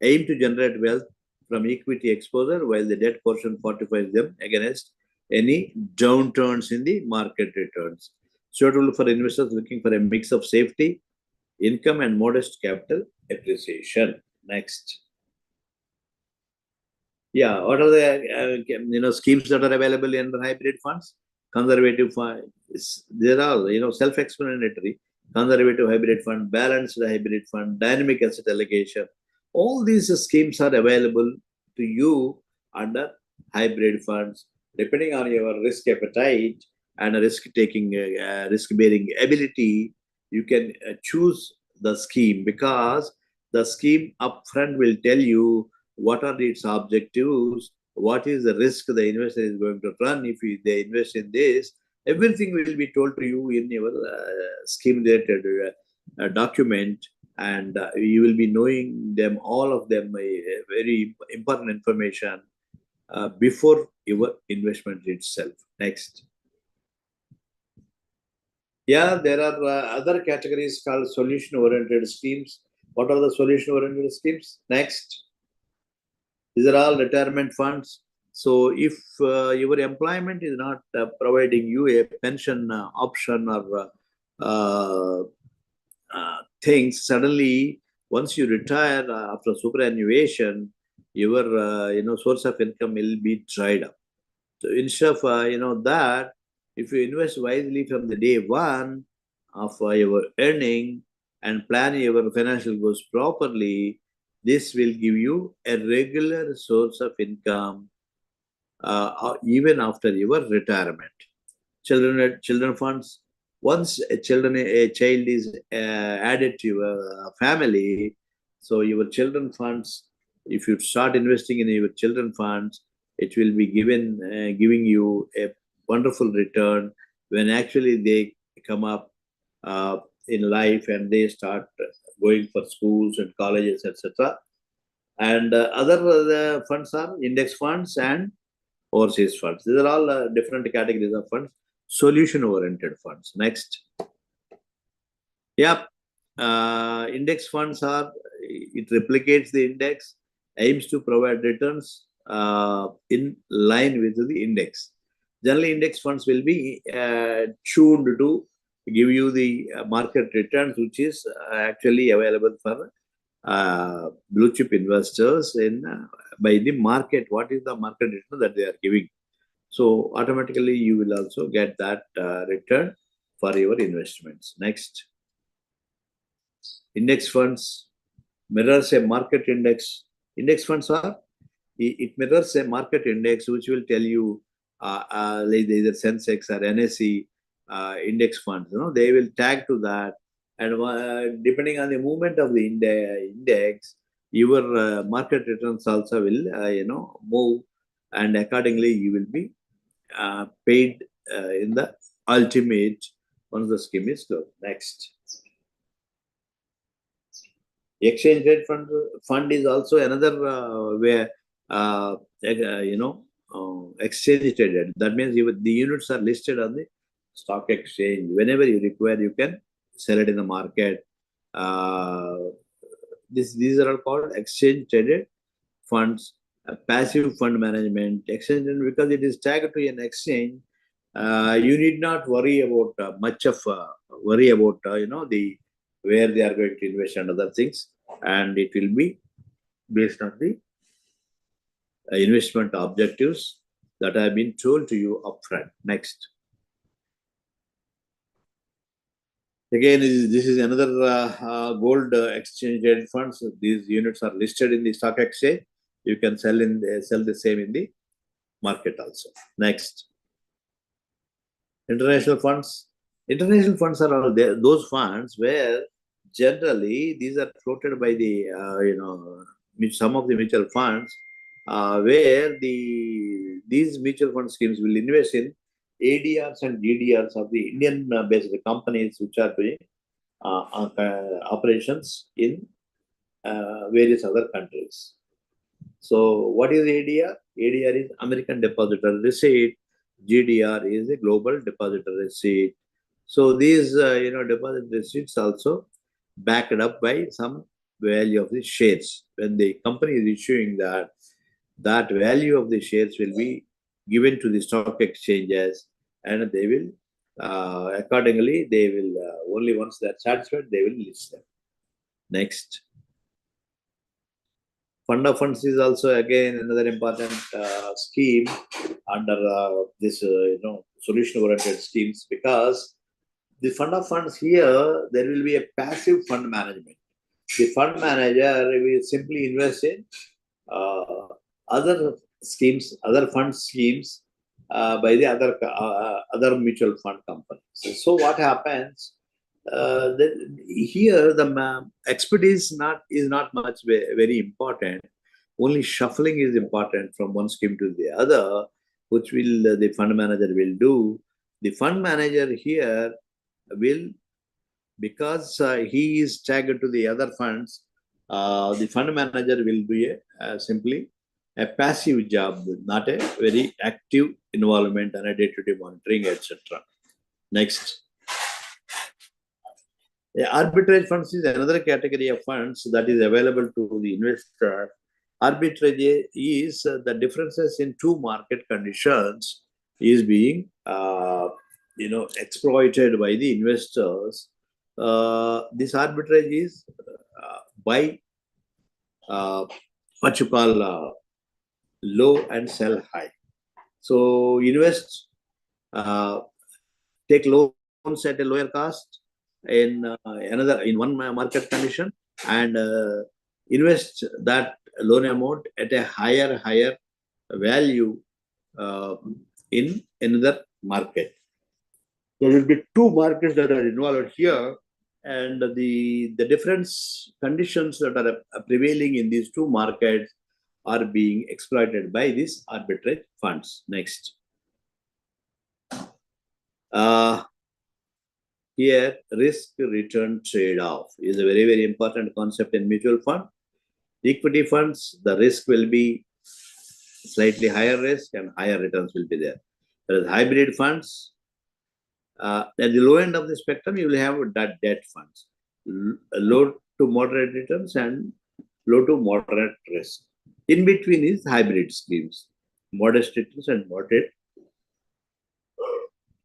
aim to generate wealth from equity exposure, while the debt portion fortifies them against any downturns in the market returns. Suitable for investors looking for a mix of safety, income, and modest capital appreciation. Next. Yeah, what are the schemes that are available in the hybrid funds? Conservative funds, they're all self-explanatory. Conservative hybrid fund, balanced hybrid fund, dynamic asset allocation. All these schemes are available to you under hybrid funds, depending on your risk appetite and risk-taking, risk-bearing ability. You can choose the scheme, because the scheme upfront will tell you what are its objectives, what is the risk the investor is going to run if they invest in this. Everything will be told to you in your scheme-related document, and you will be knowing them, all of them, very important information before your investment itself. Next. Yeah, there are other categories called solution-oriented schemes. What are the solution-oriented schemes? Next. These are all retirement funds. So if your employment is not providing you a pension option or things, suddenly once you retire after superannuation, your source of income will be dried up. So instead of that, if you invest wisely from the day one of your earning and plan your financial goals properly, this will give you a regular source of income even after your retirement. Children funds. Once a child is added to your family, so your children funds, if you start investing in your children funds, it will be giving you a wonderful return when actually they come up in life and they start going for schools and colleges, etc. And other funds are index funds and overseas funds. These are all different categories of funds. Solution-oriented funds. Next. Yep. Index funds it replicates the index, aims to provide returns in line with the index. Generally, index funds will be tuned to give you the market returns, which is actually available for blue chip investors by the market. What is the market return that they are giving? So automatically you will also get that return for your investments. Next. Index funds mirrors a market index. Index funds it mirrors a market index which will tell you either Sensex or NSE index funds. They will tag to that, and depending on the movement of the index, your market returns also will move, and accordingly you will be paid in the ultimate once the scheme is closed. Next. Exchange rate fund is also another where exchange traded. That means the units are listed on the stock exchange. Whenever you require, you can sell it in the market. These are all called exchange traded funds. Passive fund management, exchange, because it is tagged to an exchange. You need not worry about much of the where they are going to invest and other things, and it will be based on the investment objectives that have been told to you upfront. Next. Again, this is another gold exchange traded funds. These units are listed in the stock exchange. You can sell the same in the market also. Next. International funds. International funds are all there, those funds where generally these are floated by the some of the mutual funds where these mutual fund schemes will invest in ADRs and GDRs of the Indian based companies which are doing operations in various other countries. So what is ADR? ADR is American Depository Receipt. GDR is a Global Depository Receipt. So these deposit receipts also backed up by some value of the shares. When the company is issuing that value of the shares will be given to the stock exchanges, and they will accordingly they will only once they are satisfied they will list them. Next. Fund of funds is also again another important scheme under this solution-oriented schemes, because the fund of funds here there will be a passive fund management. The fund manager will simply invest in other schemes, other fund schemes by the other mutual fund companies. So what happens? Here the expertise is not much very important. Only shuffling is important from one scheme to the other, which will the fund manager will do. The fund manager here will, because he is tagged to the other funds, the fund manager will do simply a passive job, not a very active involvement and a day-to-day monitoring, etc. Next. The arbitrage funds is another category of funds that is available to the investor. Arbitrage is the differences in two market conditions is being exploited by the investors. This arbitrage is buy what you call low and sell high. So invest, take loans at a lower cost in one market condition, and invest that loan amount at a higher value in another market. There will be two markets that are involved here, and the different conditions that are prevailing in these two markets are being exploited by these arbitrage funds. Next. Here, risk-return trade-off is a very important concept in mutual fund. Equity funds, the risk will be slightly higher risk and higher returns will be there. Whereas hybrid funds, at the low end of the spectrum, you will have debt funds, low to moderate returns and low to moderate risk. In between is hybrid schemes, modest returns and moderate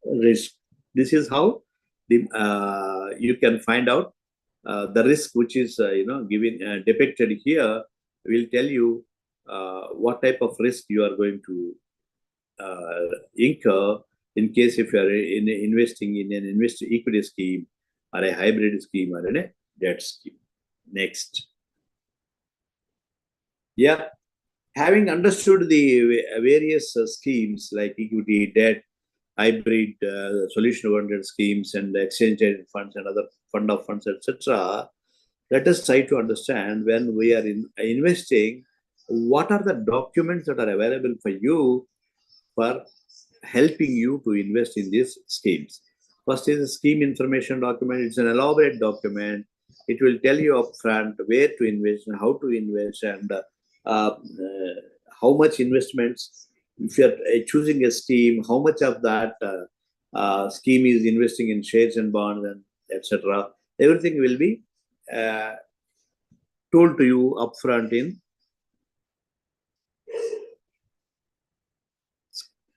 risk. This is how you can find out the risk which is given depicted here will tell you what type of risk you are going to incur in case if you are investing in an equity scheme or a hybrid scheme or in a debt scheme. Next. Yeah, having understood the various schemes like equity, debt, hybrid, solution-oriented schemes, and exchange-traded funds and other fund of funds, etc., let us try to understand when we are investing, what are the documents that are available for you for helping you to invest in these schemes. First is a scheme information document. It's an elaborate document. It will tell you upfront where to invest and how to invest, and how much investments. If you're choosing a scheme, how much of that scheme is investing in shares and bonds, and etc. Everything will be told to you upfront in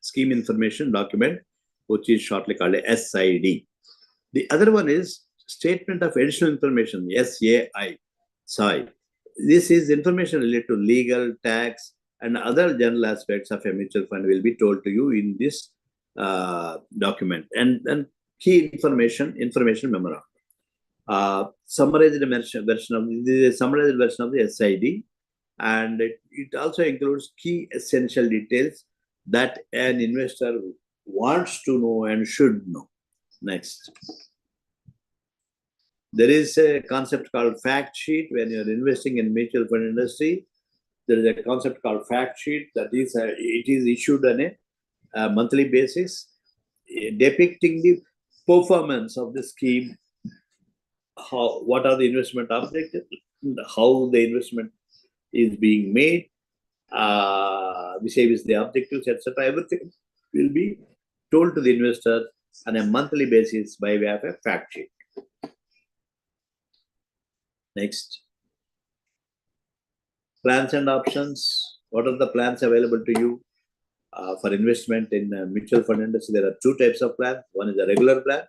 scheme information document, which is shortly called a SID. The other one is statement of additional information, SAI. SAI. This is information related to legal, tax, and other general aspects of a mutual fund will be told to you in this document. And key information memorandum. Summarized version of the summarized version of the SID, and it also includes key essential details that an investor wants to know and should know. Next. There is a concept called fact sheet. When you're investing in mutual fund industry, there is a concept called fact sheet that is it is issued on a monthly basis, depicting the performance of the scheme, what are the investment objectives, how the investment is being made, vis-a-vis the objectives, etc. Everything will be told to the investor on a monthly basis by way of a fact sheet. Next. Plans and options. What are the plans available to you for investment in mutual fund industry? There are two types of plans. One is a regular plan,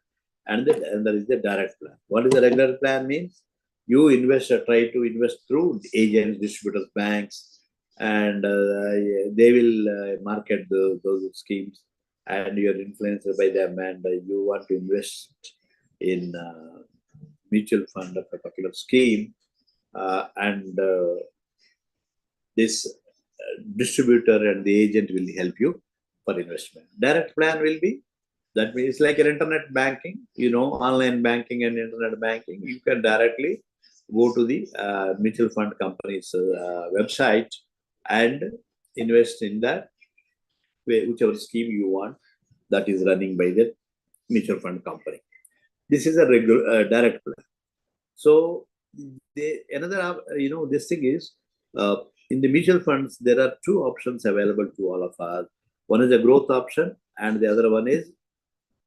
and there is the direct plan. What is the regular plan means? You investor try to invest through agents, distributors, banks, and they will market those schemes, and you are influenced by them, and you want to invest in mutual fund of a particular scheme, and this distributor and the agent will help you for investment. Direct plan will be, that means like an internet banking, online banking and internet banking. You can directly go to the mutual fund company's website and invest in that whichever scheme you want that is running by the mutual fund company. This is a regular direct plan. So another this thing is in the mutual funds there are two options available to all of us. One is a growth option, and the other one is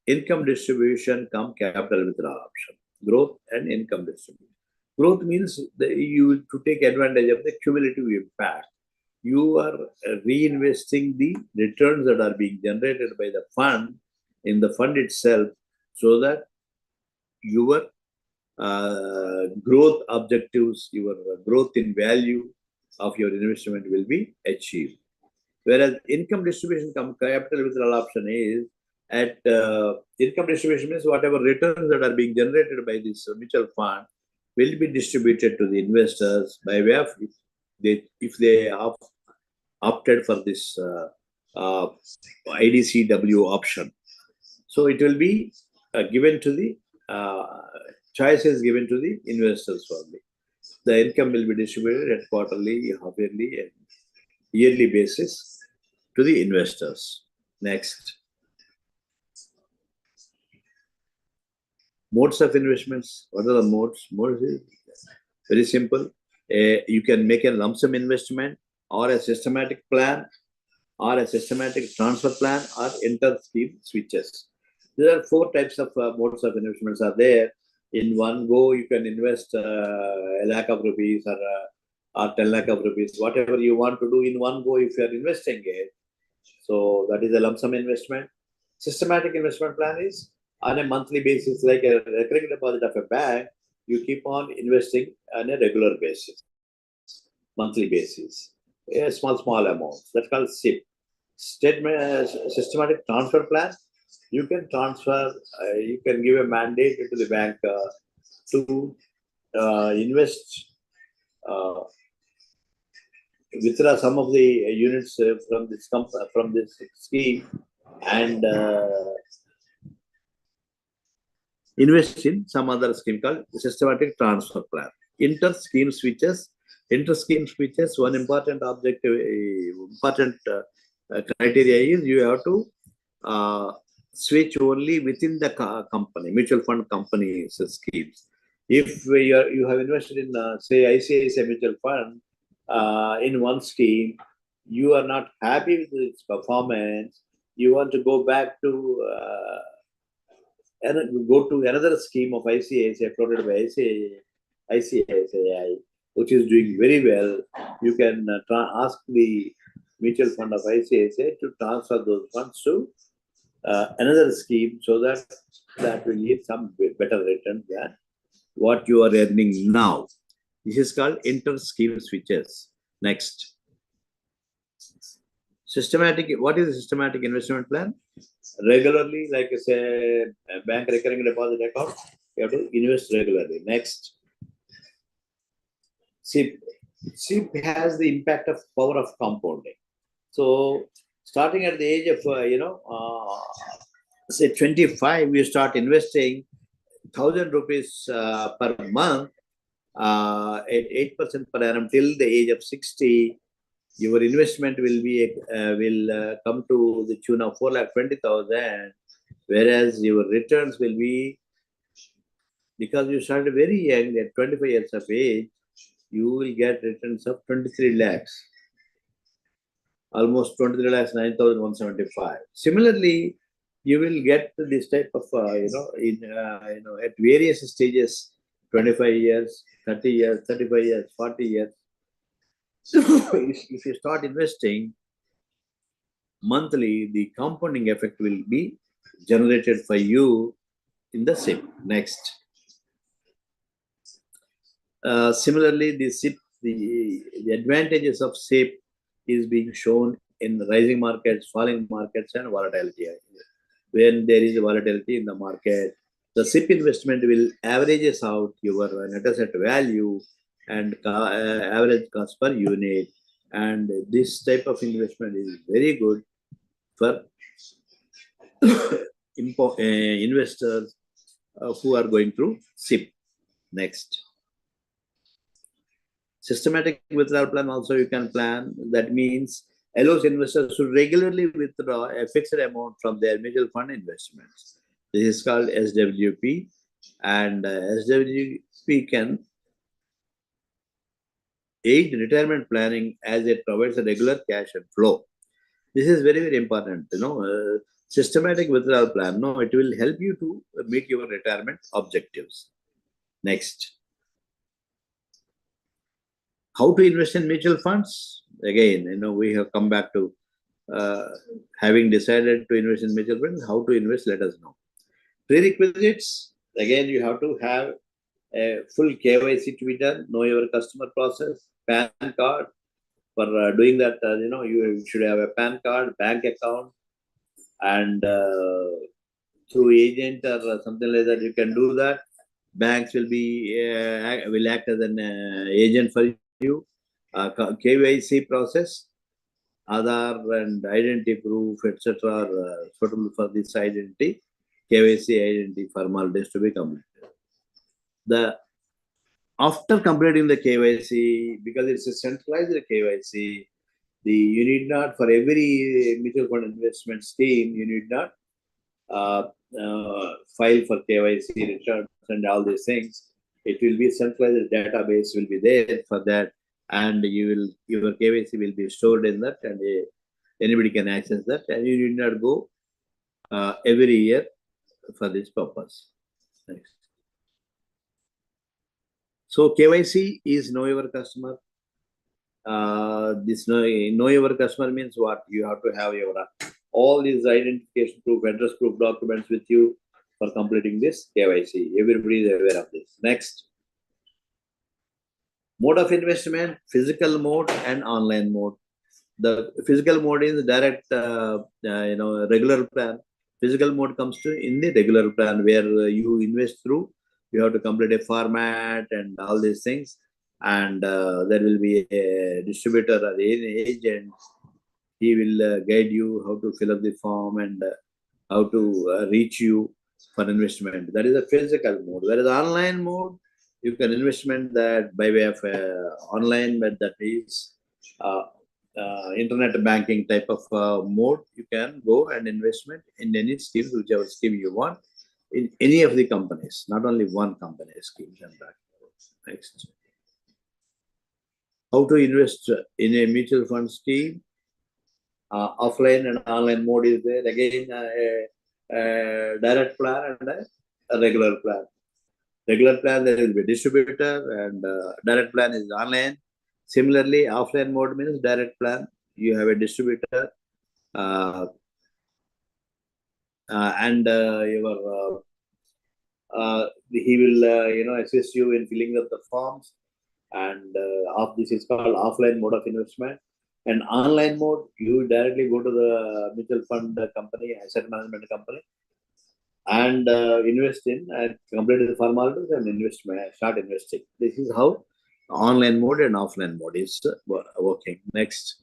income distribution come capital withdrawal option. Growth and income distribution. Growth means you to take advantage of the cumulative impact. You are reinvesting the returns that are being generated by the fund in the fund itself, so that your growth objectives, your growth in value of your investment will be achieved. Whereas income distribution come capital withdrawal option is at income distribution means whatever returns that are being generated by this mutual fund will be distributed to the investors by way of if they have opted for this IDCW option. So it will be given to the choices given to the investors only. The income will be distributed at quarterly, half-yearly, and yearly basis to the investors. Next. Modes of investments. What are the modes? Modes is very simple. You can make a lump sum investment, or a systematic plan, or a systematic transfer plan, or inter-scheme switches. There are four types of modes of investments are there. In one go, you can invest a lakh of rupees or 10 lakh of rupees, whatever you want to do in one go if you are investing it. So that is a lump sum investment. Systematic investment plan is on a monthly basis, like a recurring deposit of a bank. You keep on investing on a regular basis, monthly basis, a small amounts. That's called SIP. Systematic transfer plan. You can transfer, you can give a mandate to the bank to invest, withdraw some of the units from this scheme and invest in some other scheme called systematic transfer plan. Inter-scheme switches. Inter-scheme switches, one important objective, important criteria is you have to switch only within the company, mutual fund companies schemes. If you have invested in, say, ICICI mutual fund in one scheme, you are not happy with its performance, you want to go back to another scheme of ICICI floated by ICICI, which is doing very well, you can ask the mutual fund of ICICI to transfer those funds to another scheme, so that will give some better return than what you are earning now. This is called inter-scheme switches. Next. Systematic. What is a systematic investment plan? Regularly, like I say, a bank recurring deposit account, you have to invest regularly. Next. SIP. SIP has the impact of power of compounding. So, starting at the age of, say 25, you start investing 1,000 rupees per month at 8% per annum till the age of 60. Your investment will come to the tune of 4,20,000, whereas your returns will be, because you started very young at 25 years of age, you will get returns of 23 lakhs, almost 23 lakhs, 9,175. Similarly, you will get this type of at various stages, 25 years, 30 years, 35 years, 40 years. So if you start investing monthly, the compounding effect will be generated for you in the SIP. Next. Similarly, the SIP, the advantages of SIP is being shown in rising markets, falling markets, and volatility. When there is volatility in the market, the SIP investment will averages out your net asset value and average cost per unit. And this type of investment is very good for investors who are going through SIP. Next. Systematic withdrawal plan also you can plan. That means allows investors to regularly withdraw a fixed amount from their mutual fund investments. This is called SWP, and SWP can aid retirement planning as it provides a regular cash flow. This is very, very important. Systematic withdrawal plan. No, it will help you to meet your retirement objectives. Next. How to invest in mutual funds? Again, we have come back to having decided to invest in mutual funds. How to invest? Let us know. Prerequisites. Again, you have to have a full KYC to be done. Know your customer process. PAN card. For doing that, you should have a PAN card, bank account, and through agent or something like that, you can do that. Banks will act as an agent for you. KYC process, Aadhaar and identity proof, etc. are suitable for this identity. KYC identity formalities to be completed. After completing the KYC, because it's a centralized KYC, you need not, for every mutual fund investment scheme, you need not file for KYC returns and all these things. It will be centralized database will be there for that, and your KYC will be stored in that, and anybody can access that, and you need not go every year for this purpose. Next. So KYC is know your customer. This know your customer means what? You have to have your all these identification proof, address proof documents with you for completing this KYC. Everybody is aware of this. Next. Mode of investment, physical mode and online mode. The physical mode is direct, regular plan. Physical mode comes in the regular plan where you invest through. You have to complete a format and all these things. And there will be a distributor or an agent. He will guide you how to fill up the form and how to reach you for investment. That is a physical mode. Whereas online mode, you can investment that by way of online, but that is internet banking type of mode, you can go and investment in any schemes, whichever scheme you want, in any of the companies, not only one company schemes and that. Next. How to invest in a mutual fund scheme? Offline and online mode is there. Again, a direct plan and a regular plan. Regular plan, there will be a distributor, and direct plan is online. Similarly, offline mode means direct plan. You have a distributor, and he will assist you in filling up the forms. And this is called offline mode of investment. And online mode, you directly go to the mutual fund company, asset management company, and invest in and complete the formalities and start investing. This is how online mode and offline mode is working. Next.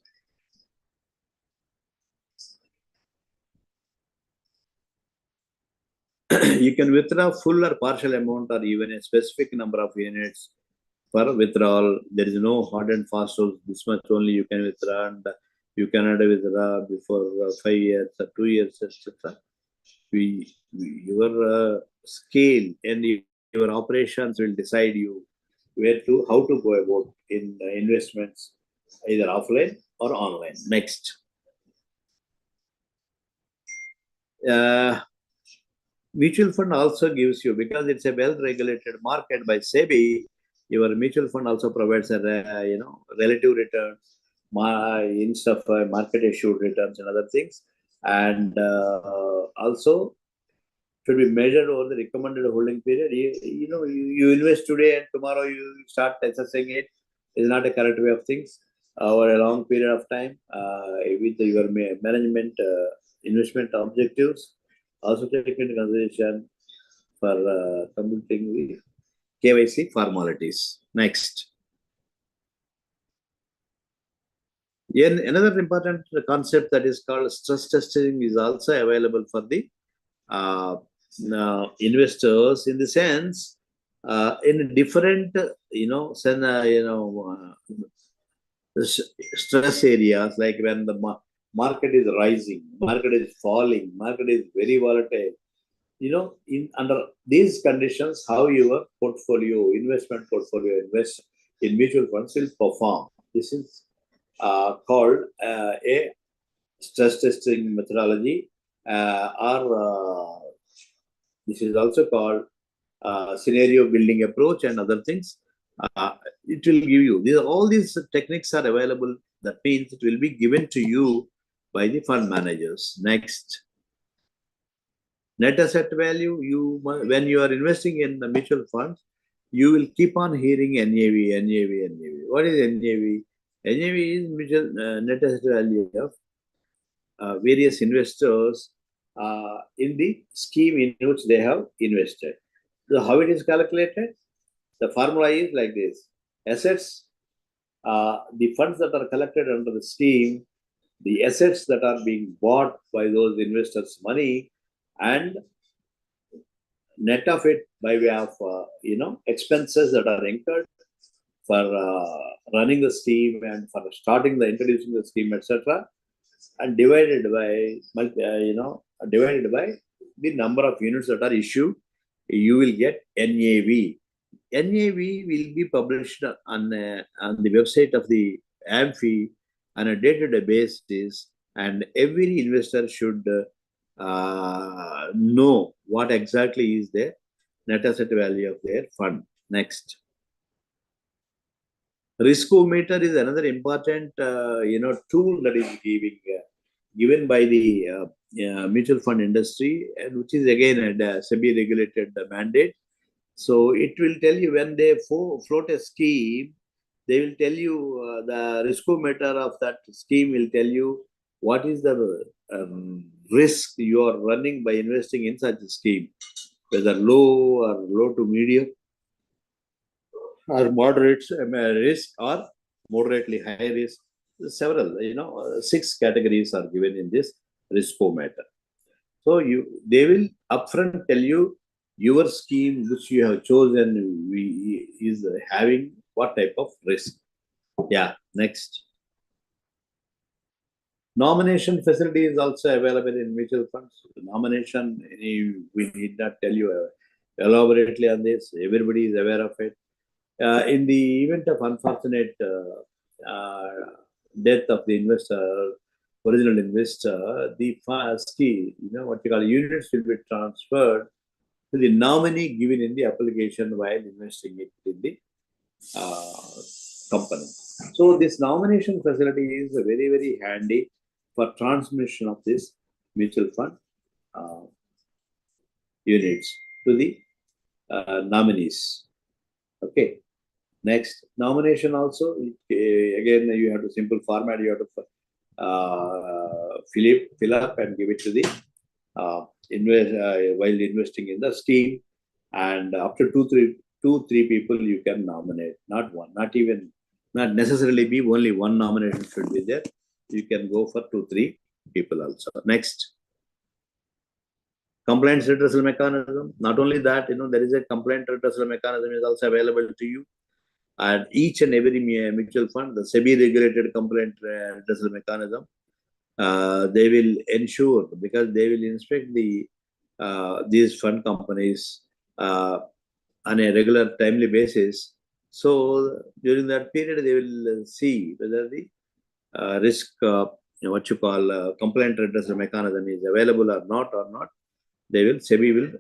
You can withdraw full or partial amount or even a specific number of units for withdrawal. There is no hard and fast rule. This much only you can withdraw, and you cannot withdraw before 5 years or 2 years, etc. Your scale and your operations will decide you how to go about in investments, either offline or online. Next. Mutual fund also gives you, because it's a well-regulated market by SEBI, your mutual fund also provides a relative returns, instead of market issued returns and other things, and also should be measured over the recommended holding period. You invest today and tomorrow you start assessing it. Is not a correct way of things. Over a long period of time, with your management investment objectives, also take into consideration for completing the KYC formalities. Next. Another important concept that is called stress testing is also available for the investors, in the sense, in different stress areas, like when the market is rising, market is falling, market is very volatile. Under these conditions, how your investment portfolio invest in mutual funds will perform. This is called a stress testing methodology, or this is also called scenario building approach and other things. It will give you all these techniques are available. That means it will be given to you by the fund managers. Next. Net asset value. When you are investing in the mutual funds, you will keep on hearing NAV, NAV, NAV. What is NAV? NAV is mutual net asset value of various investors in the scheme in which they have invested. So how it is calculated? The formula is like this. Assets, the funds that are collected under the scheme, the assets that are being bought by those investors' money, and net of it by way of expenses that are incurred for running the scheme and for introducing the scheme, etc., and divided by the number of units that are issued, you will get NAV. NAV will be published on the website of the AMFI on a day-to-day basis, and every investor should know what exactly is their net asset value of their fund. Next. Risk-o-meter is another important tool that is given by the mutual fund industry, and which is again a SEBI-regulated mandate. So it will tell you when they float a scheme, they will tell you the risk-o-meter of that scheme will tell you what is the risk you are running by investing in such a scheme, whether low to medium, or moderate risk, or moderately high risk. Several, 6 categories are given in this risk-o-meter. So they will upfront tell you your scheme which you have chosen is having what type of risk. Yeah, next. Nomination facility is also available in mutual funds. Nomination, we need not tell you elaborately on this. Everybody is aware of it. In the event of unfortunate death of the investor, original investor, the scheme, what you call units will be transferred to the nominee given in the application while investing it in the company. So this nomination facility is very, very handy for transmission of this mutual fund units to the nominees. Okay. Next, nomination also, again, you have to simple format, you have to fill up and give it to the while investing in the scheme. And after two, three people you can nominate, not one, not necessarily be only one nomination should be there. You can go for 2, 3 people also. Next, complaints redressal mechanism. Not only that, there is a complaint redressal mechanism is also available to you. And each and every mutual fund, the SEBI regulated complaint redressal mechanism, they will ensure, because they will inspect these fund companies on a regular timely basis. So during that period, they will see whether the risk, what you call complaint redressal mechanism is available or not. SEBI will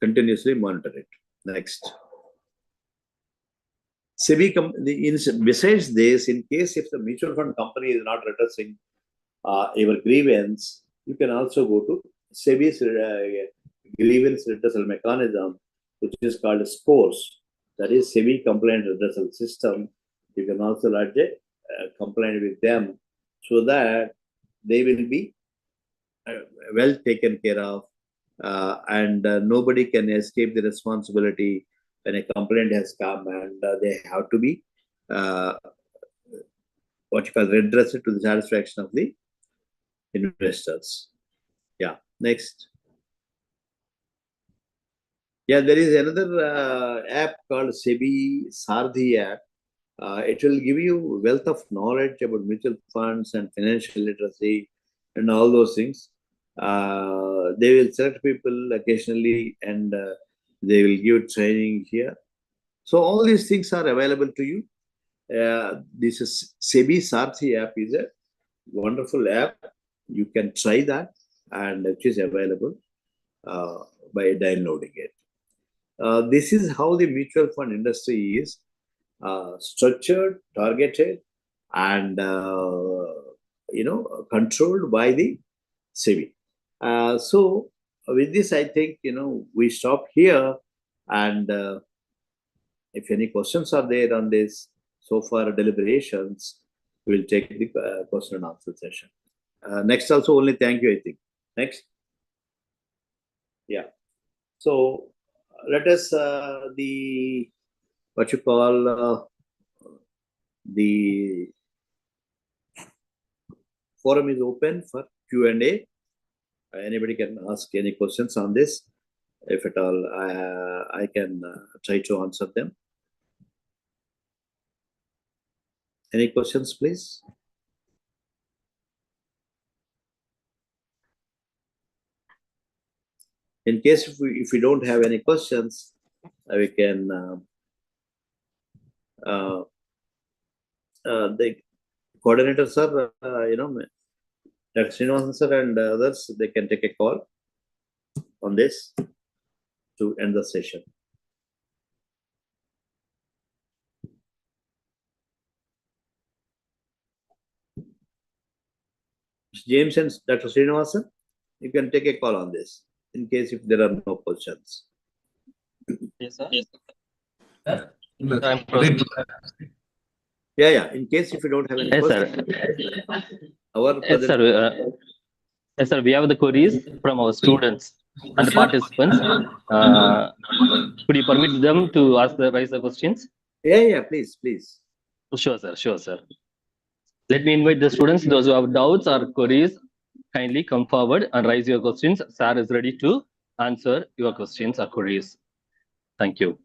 continuously monitor it. Next. SEBI, besides this, in case if the mutual fund company is not redressing your grievance, you can also go to SEBI's grievance redressal mechanism, which is called SCORES. That is SEBI complaint redressal system. You can also lodge a complaint with them so that they will be well taken care of, and nobody can escape the responsibility when a complaint has come, and they have to be what you call redressed to the satisfaction of the investors. Yeah. Next. Yeah, there is another app called SEBI Sarthi app. It will give you wealth of knowledge about mutual funds and financial literacy and all those things. They will select people occasionally, and they will give training here. So all these things are available to you. This is SEBI Sarthi app is a wonderful app. You can try that, and it is available by downloading it. This is how the mutual fund industry is structured, targeted, and controlled by the SEBI. So with this, I think we stop here, and if any questions are there on this so far deliberations, we'll take the question and answer session. Next, also only thank you, I think. Next. Yeah. So let us the forum is open for Q&A. Anybody can ask any questions on this. If at all, I can try to answer them. Any questions, please? In case if we don't have any questions, we can the coordinators are Dr. Srinivasan sir and others, they can take a call on this to end the session. James and Dr. Srinivasan, you can take a call on this in case if there are no questions. Yes, sir. Yeah. In case if you don't have any questions, Yes, sir. Yes, sir. We have the queries from our students and the participants. Could you permit them to raise the questions? Yeah. Please. Sure, sir. Let me invite the students. Those who have doubts or queries, kindly come forward and raise your questions. Sir is ready to answer your questions or queries. Thank you.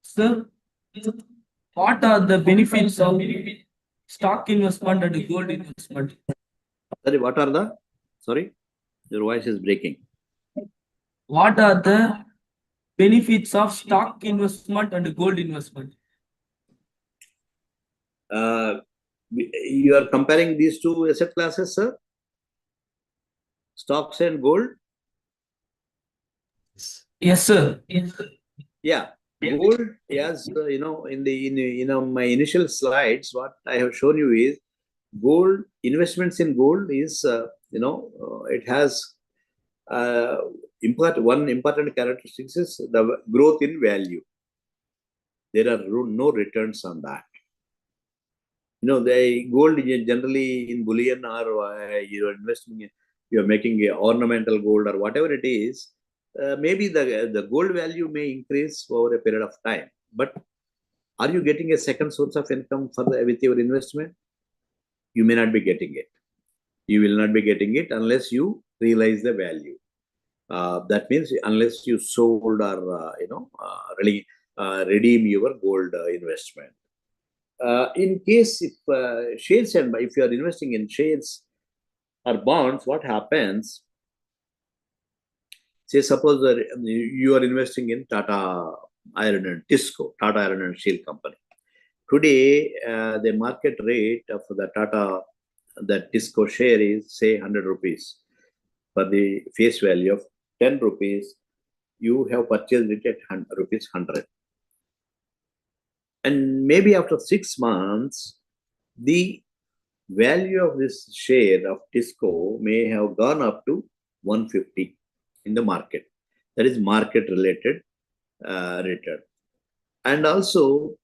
Sir, What are the benefits of stock investment and gold investment? Sorry, what are the? Sorry, your voice is breaking. What are the benefits of stock investment and gold investment? You are comparing these two asset classes, sir? Stocks and gold? Yes, sir. Yes, sir. Yeah, gold, as in my initial slides, what I have shown you is gold investments in gold is it has one important characteristic is the growth in value. There are no returns on that. The gold generally in bullion or you're investing in, you're making a ornamental gold or whatever it is. Maybe the gold value may increase over a period of time, but are you getting a second source of income with your investment? You may not be getting it. You will not be getting it unless you realize the value. That means unless you sold or really redeem your gold investment. In case if shares and if you are investing in shares or bonds, what happens? Say suppose you are investing in Tata Iron and Tata Iron and Steel Company. Today, the market rate of the Tata, the Tisco share is say 100 rupees. For the face value of 10 rupees, you have purchased it at rupees 100. And maybe after 6 months, the value of this share of Tisco may have gone up to 150 in the market. That is market related return. And also,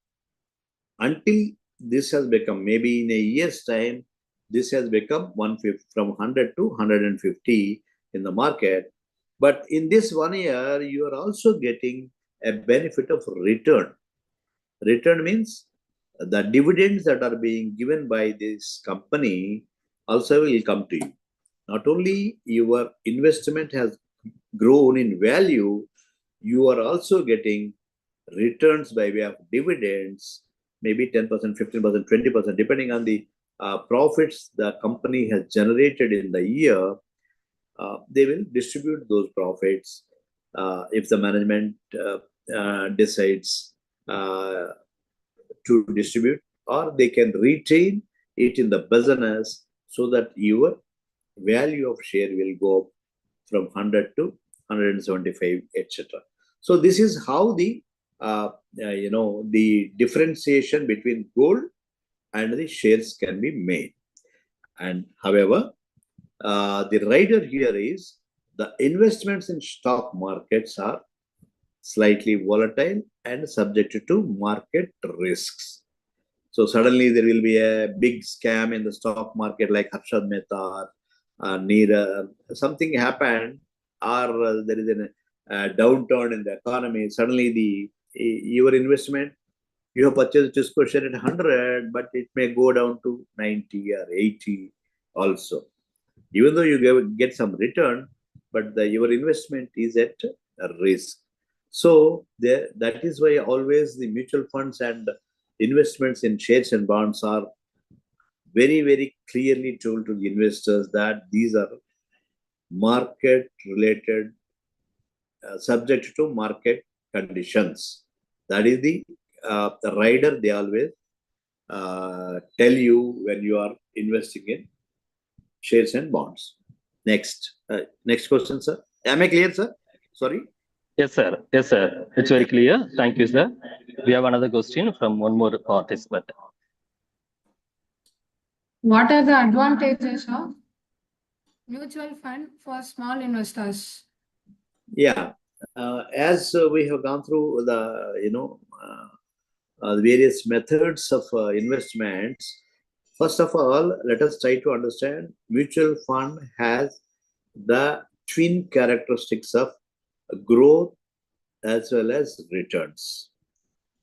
until this has become, maybe in a year's time, this has become 150 from 100 to 150 in the market. But in this 1 year, you are also getting a benefit of return. Return means the dividends that are being given by this company also will come to you. Not only your investment has grown in value, you are also getting returns by way of dividends, maybe 10%, 15%, 20%, depending on the profits the company has generated in the year. They will distribute those profits if the management decides to distribute, or they can retain it in the business so that your value of share will go up from 100 to 175, etc. So this is how the the differentiation between gold and the shares can be made. And however, the rider here is the investments in stock markets are slightly volatile and subject to market risks. So suddenly there will be a big scam in the stock market like Harshad Mehta or Neera. Something happened, or there is a downturn in the economy. Suddenly your investment, you have purchased Tisco share at 100, but it may go down to 90 or 80 also. Even though you get some return, but your investment is at risk. So that is why always the mutual funds and investments in shares and bonds are very, very clearly told to the investors that these are market related, subject to market conditions. That is the rider they always tell you when you are investing in shares and bonds. Next question, sir. Am I clear, sir? Sorry. Yes, sir. Yes, sir. It's very clear. Thank you, sir. We have another question from one more participant. What are the advantages of mutual fund for small investors? Yeah, as we have gone through the various methods of investments. First of all, let us try to understand mutual fund has the twin characteristics of growth as well as returns.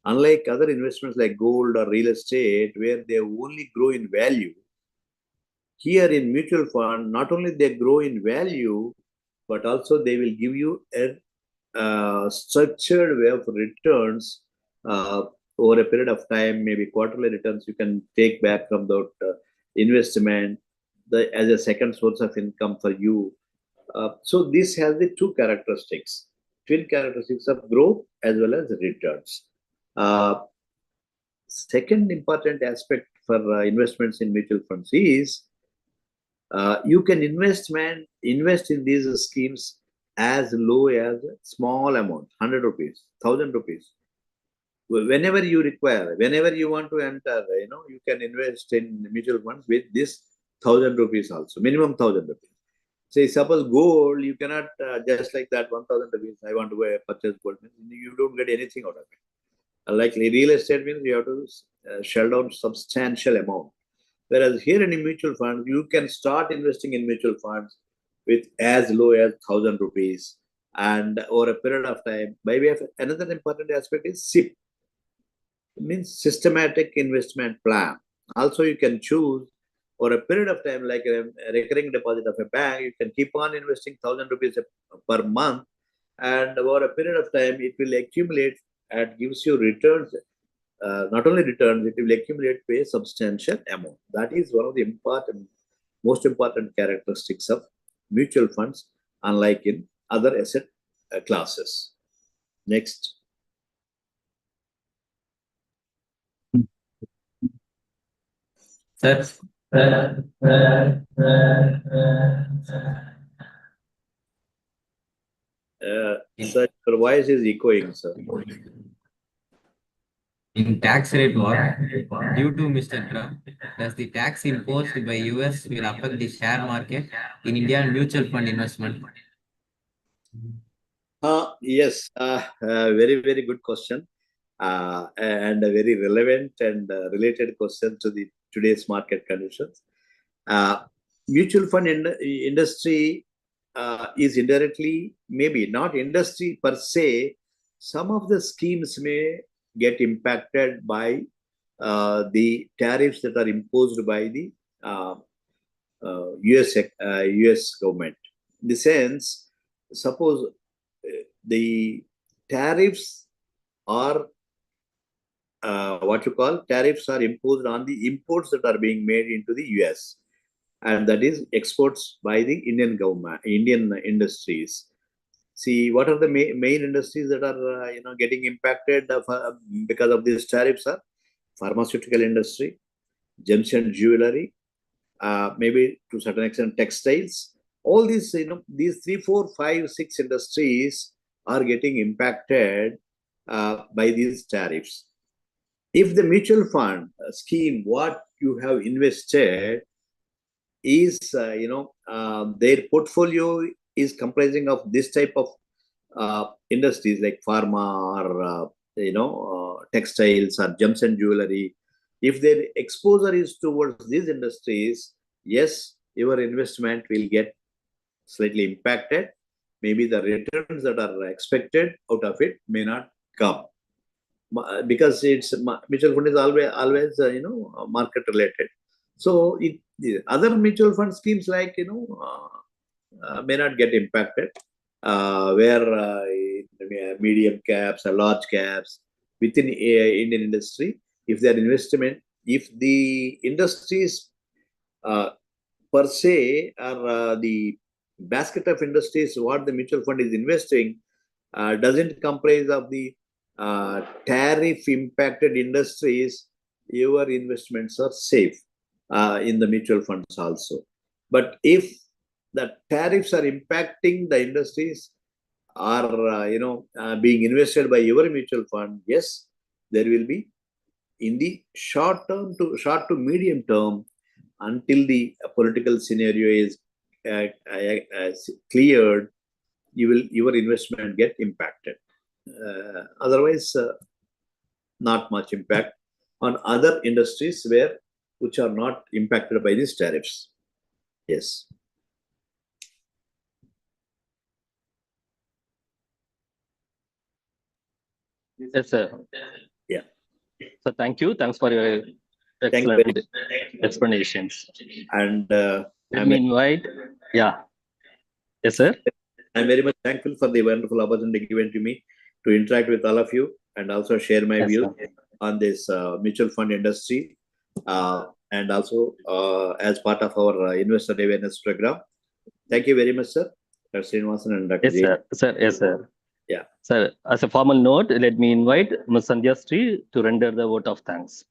Unlike other investments like gold or real estate, where they only grow in value, here in mutual fund, not only they grow in value, but also they will give you a structured way of returns over a period of time, maybe quarterly returns you can take back from that investment as a second source of income for you. So this has the two characteristics, twin characteristics of growth as well as returns. Second important aspect for investments in mutual funds is you can invest in these schemes as low as small amount, 100 rupees, 1000 rupees. Whenever you require, whenever you want to enter, you can invest in mutual funds with this 1000 rupees also, minimum 1000 rupees. Say, suppose gold, you cannot just like that 1000 rupees, I want to purchase gold, you don't get anything out of it. Like real estate means you have to shell down substantial amount. Whereas here in a mutual fund, you can start investing in mutual funds with as low as 1000 rupees and over a period of time. By way of another important aspect is SIP. It means systematic investment plan. Also, you can choose for a period of time, like a recurring deposit of a bank, you can keep on investing 1000 rupees per month, and over a period of time, it will accumulate and gives you returns. Not only returns, it will accumulate to a substantial amount. That is one of the most important characteristics of mutual funds, unlike in other asset classes. Next. Sir. Sir, your voice is echoing, sir. In tax rate war, due to Mr. Trump, does the tax imposed by US will affect the share market in India and mutual fund investment? Yes, very, very good question. And a very relevant and related question to the today's market conditions. Mutual fund industry is indirectly, maybe not industry per se, some of the schemes may get impacted by the tariffs that are imposed by the US government. In the sense, suppose the tariffs are tariffs are imposed on the imports that are being made into the US, and that is exports by the Indian government, Indian industries. See, what are the main industries that are getting impacted because of these tariffs? Are pharmaceutical industry, gems and jewelry, maybe to a certain extent textiles. All these, these 3, 4, 5, 6 industries are getting impacted by these tariffs. If the mutual fund scheme, what you have invested is, their portfolio is comprising of this type of industries like pharma or textiles or gems and jewelry. If their exposure is towards these industries, yes, your investment will get slightly impacted. Maybe the returns that are expected out of it may not come, because it's mutual fund is always market related. So other mutual fund schemes like may not get impacted, where medium caps or large caps within Indian industry, if their investment, if the industries per se are the basket of industries what the mutual fund is investing doesn't comprise of the tariff impacted industries, your investments are safe in the mutual funds also. But if the tariffs are impacting the industries are being invested by your mutual fund, yes, there will be in the short to medium term, until the political scenario is cleared, your investment get impacted. Otherwise, not much impact on other industries which are not impacted by these tariffs. Yes. Yes, sir. Yeah. So thank you. Thanks for your Thank you excellent explanations. And Let me invite. Yeah. Yes, sir. I'm very much thankful for the wonderful opportunity given to me to interact with all of you and also share my Yes, views. sir. on this mutual fund industry, and also as part of our investor awareness program. Thank you very much, sir. Dr. Srinivasan and Dr. Yes, J. sir. Sir, yes, sir. Yeah. Sir, as a formal note, let me invite Ms. Sandhya Sri to render the vote of thanks.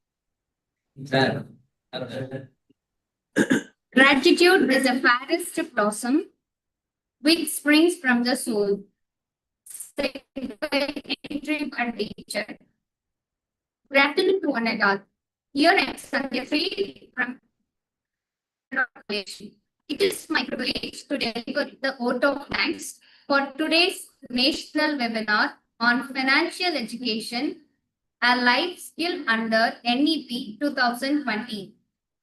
Sir. Gratitude is the fairest blossom which springs from the soul. Said by entry and teacher. Good afternoon to one and all. Here I am Sandhya Sri from college. It is my privilege to deliver the vote of thanks for today's national webinar on financial education, a life skill under NEP 2020.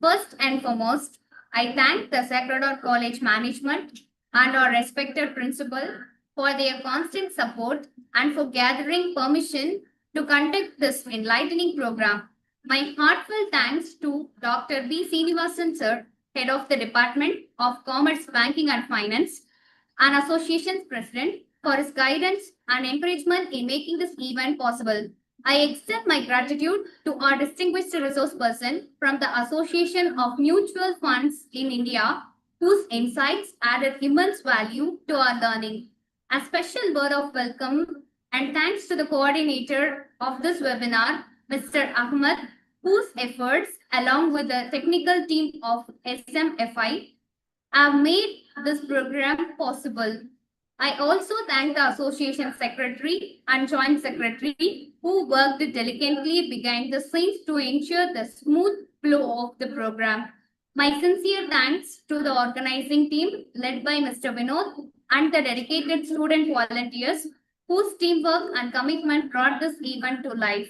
First and foremost, I thank the Sacred Heart College management and our respected principal for their constant support and for gathering permission to conduct this enlightening program. My heartfelt thanks to Dr. B. Srinivasan sir, Head of the Department of Commerce, Banking and Finance, and Association's President, for his guidance and encouragement in making this event possible. I extend my gratitude to our distinguished resource person from the Association of Mutual Funds in India, whose insights added immense value to our learning. A special word of welcome and thanks to the coordinator of this webinar, Mr. Ahmed, whose efforts, along with the technical team of SMFI, have made this program possible. I also thank the association secretary and joint secretary who worked diligently behind the scenes to ensure the smooth flow of the program. My sincere thanks to the organizing team led by Mr. Vinod and the dedicated student volunteers whose teamwork and commitment brought this event to life.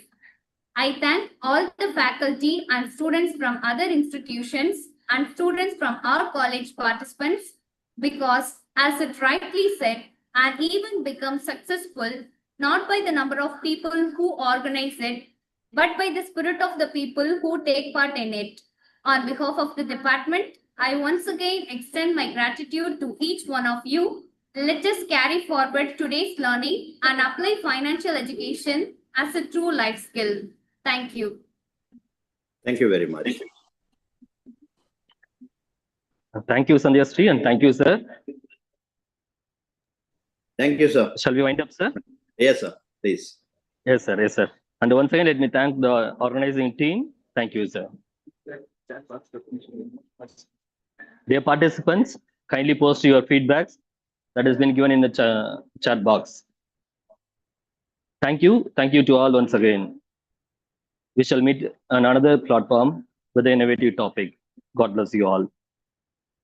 I thank all the faculty and students from other institutions and students from our college participants because, as it rightly said, an event becomes successful not by the number of people who organize it, but by the spirit of the people who take part in it. On behalf of the department, I once again extend my gratitude to each one of you. Let us carry forward today's learning and apply financial education as a true life skill. Thank you. Thank you very much. Thank you, Sandhya Sri, and thank you, sir. Thank you, sir. Shall we wind up, sir? Yes, sir. Please. Yes, sir. Yes, sir. And once again, let me thank the organizing team. Thank you, sir. Dear participants, kindly post your feedbacks that has been given in the chat box. Thank you. Thank you to all once again. We shall meet on another platform with an innovative topic. God bless you all.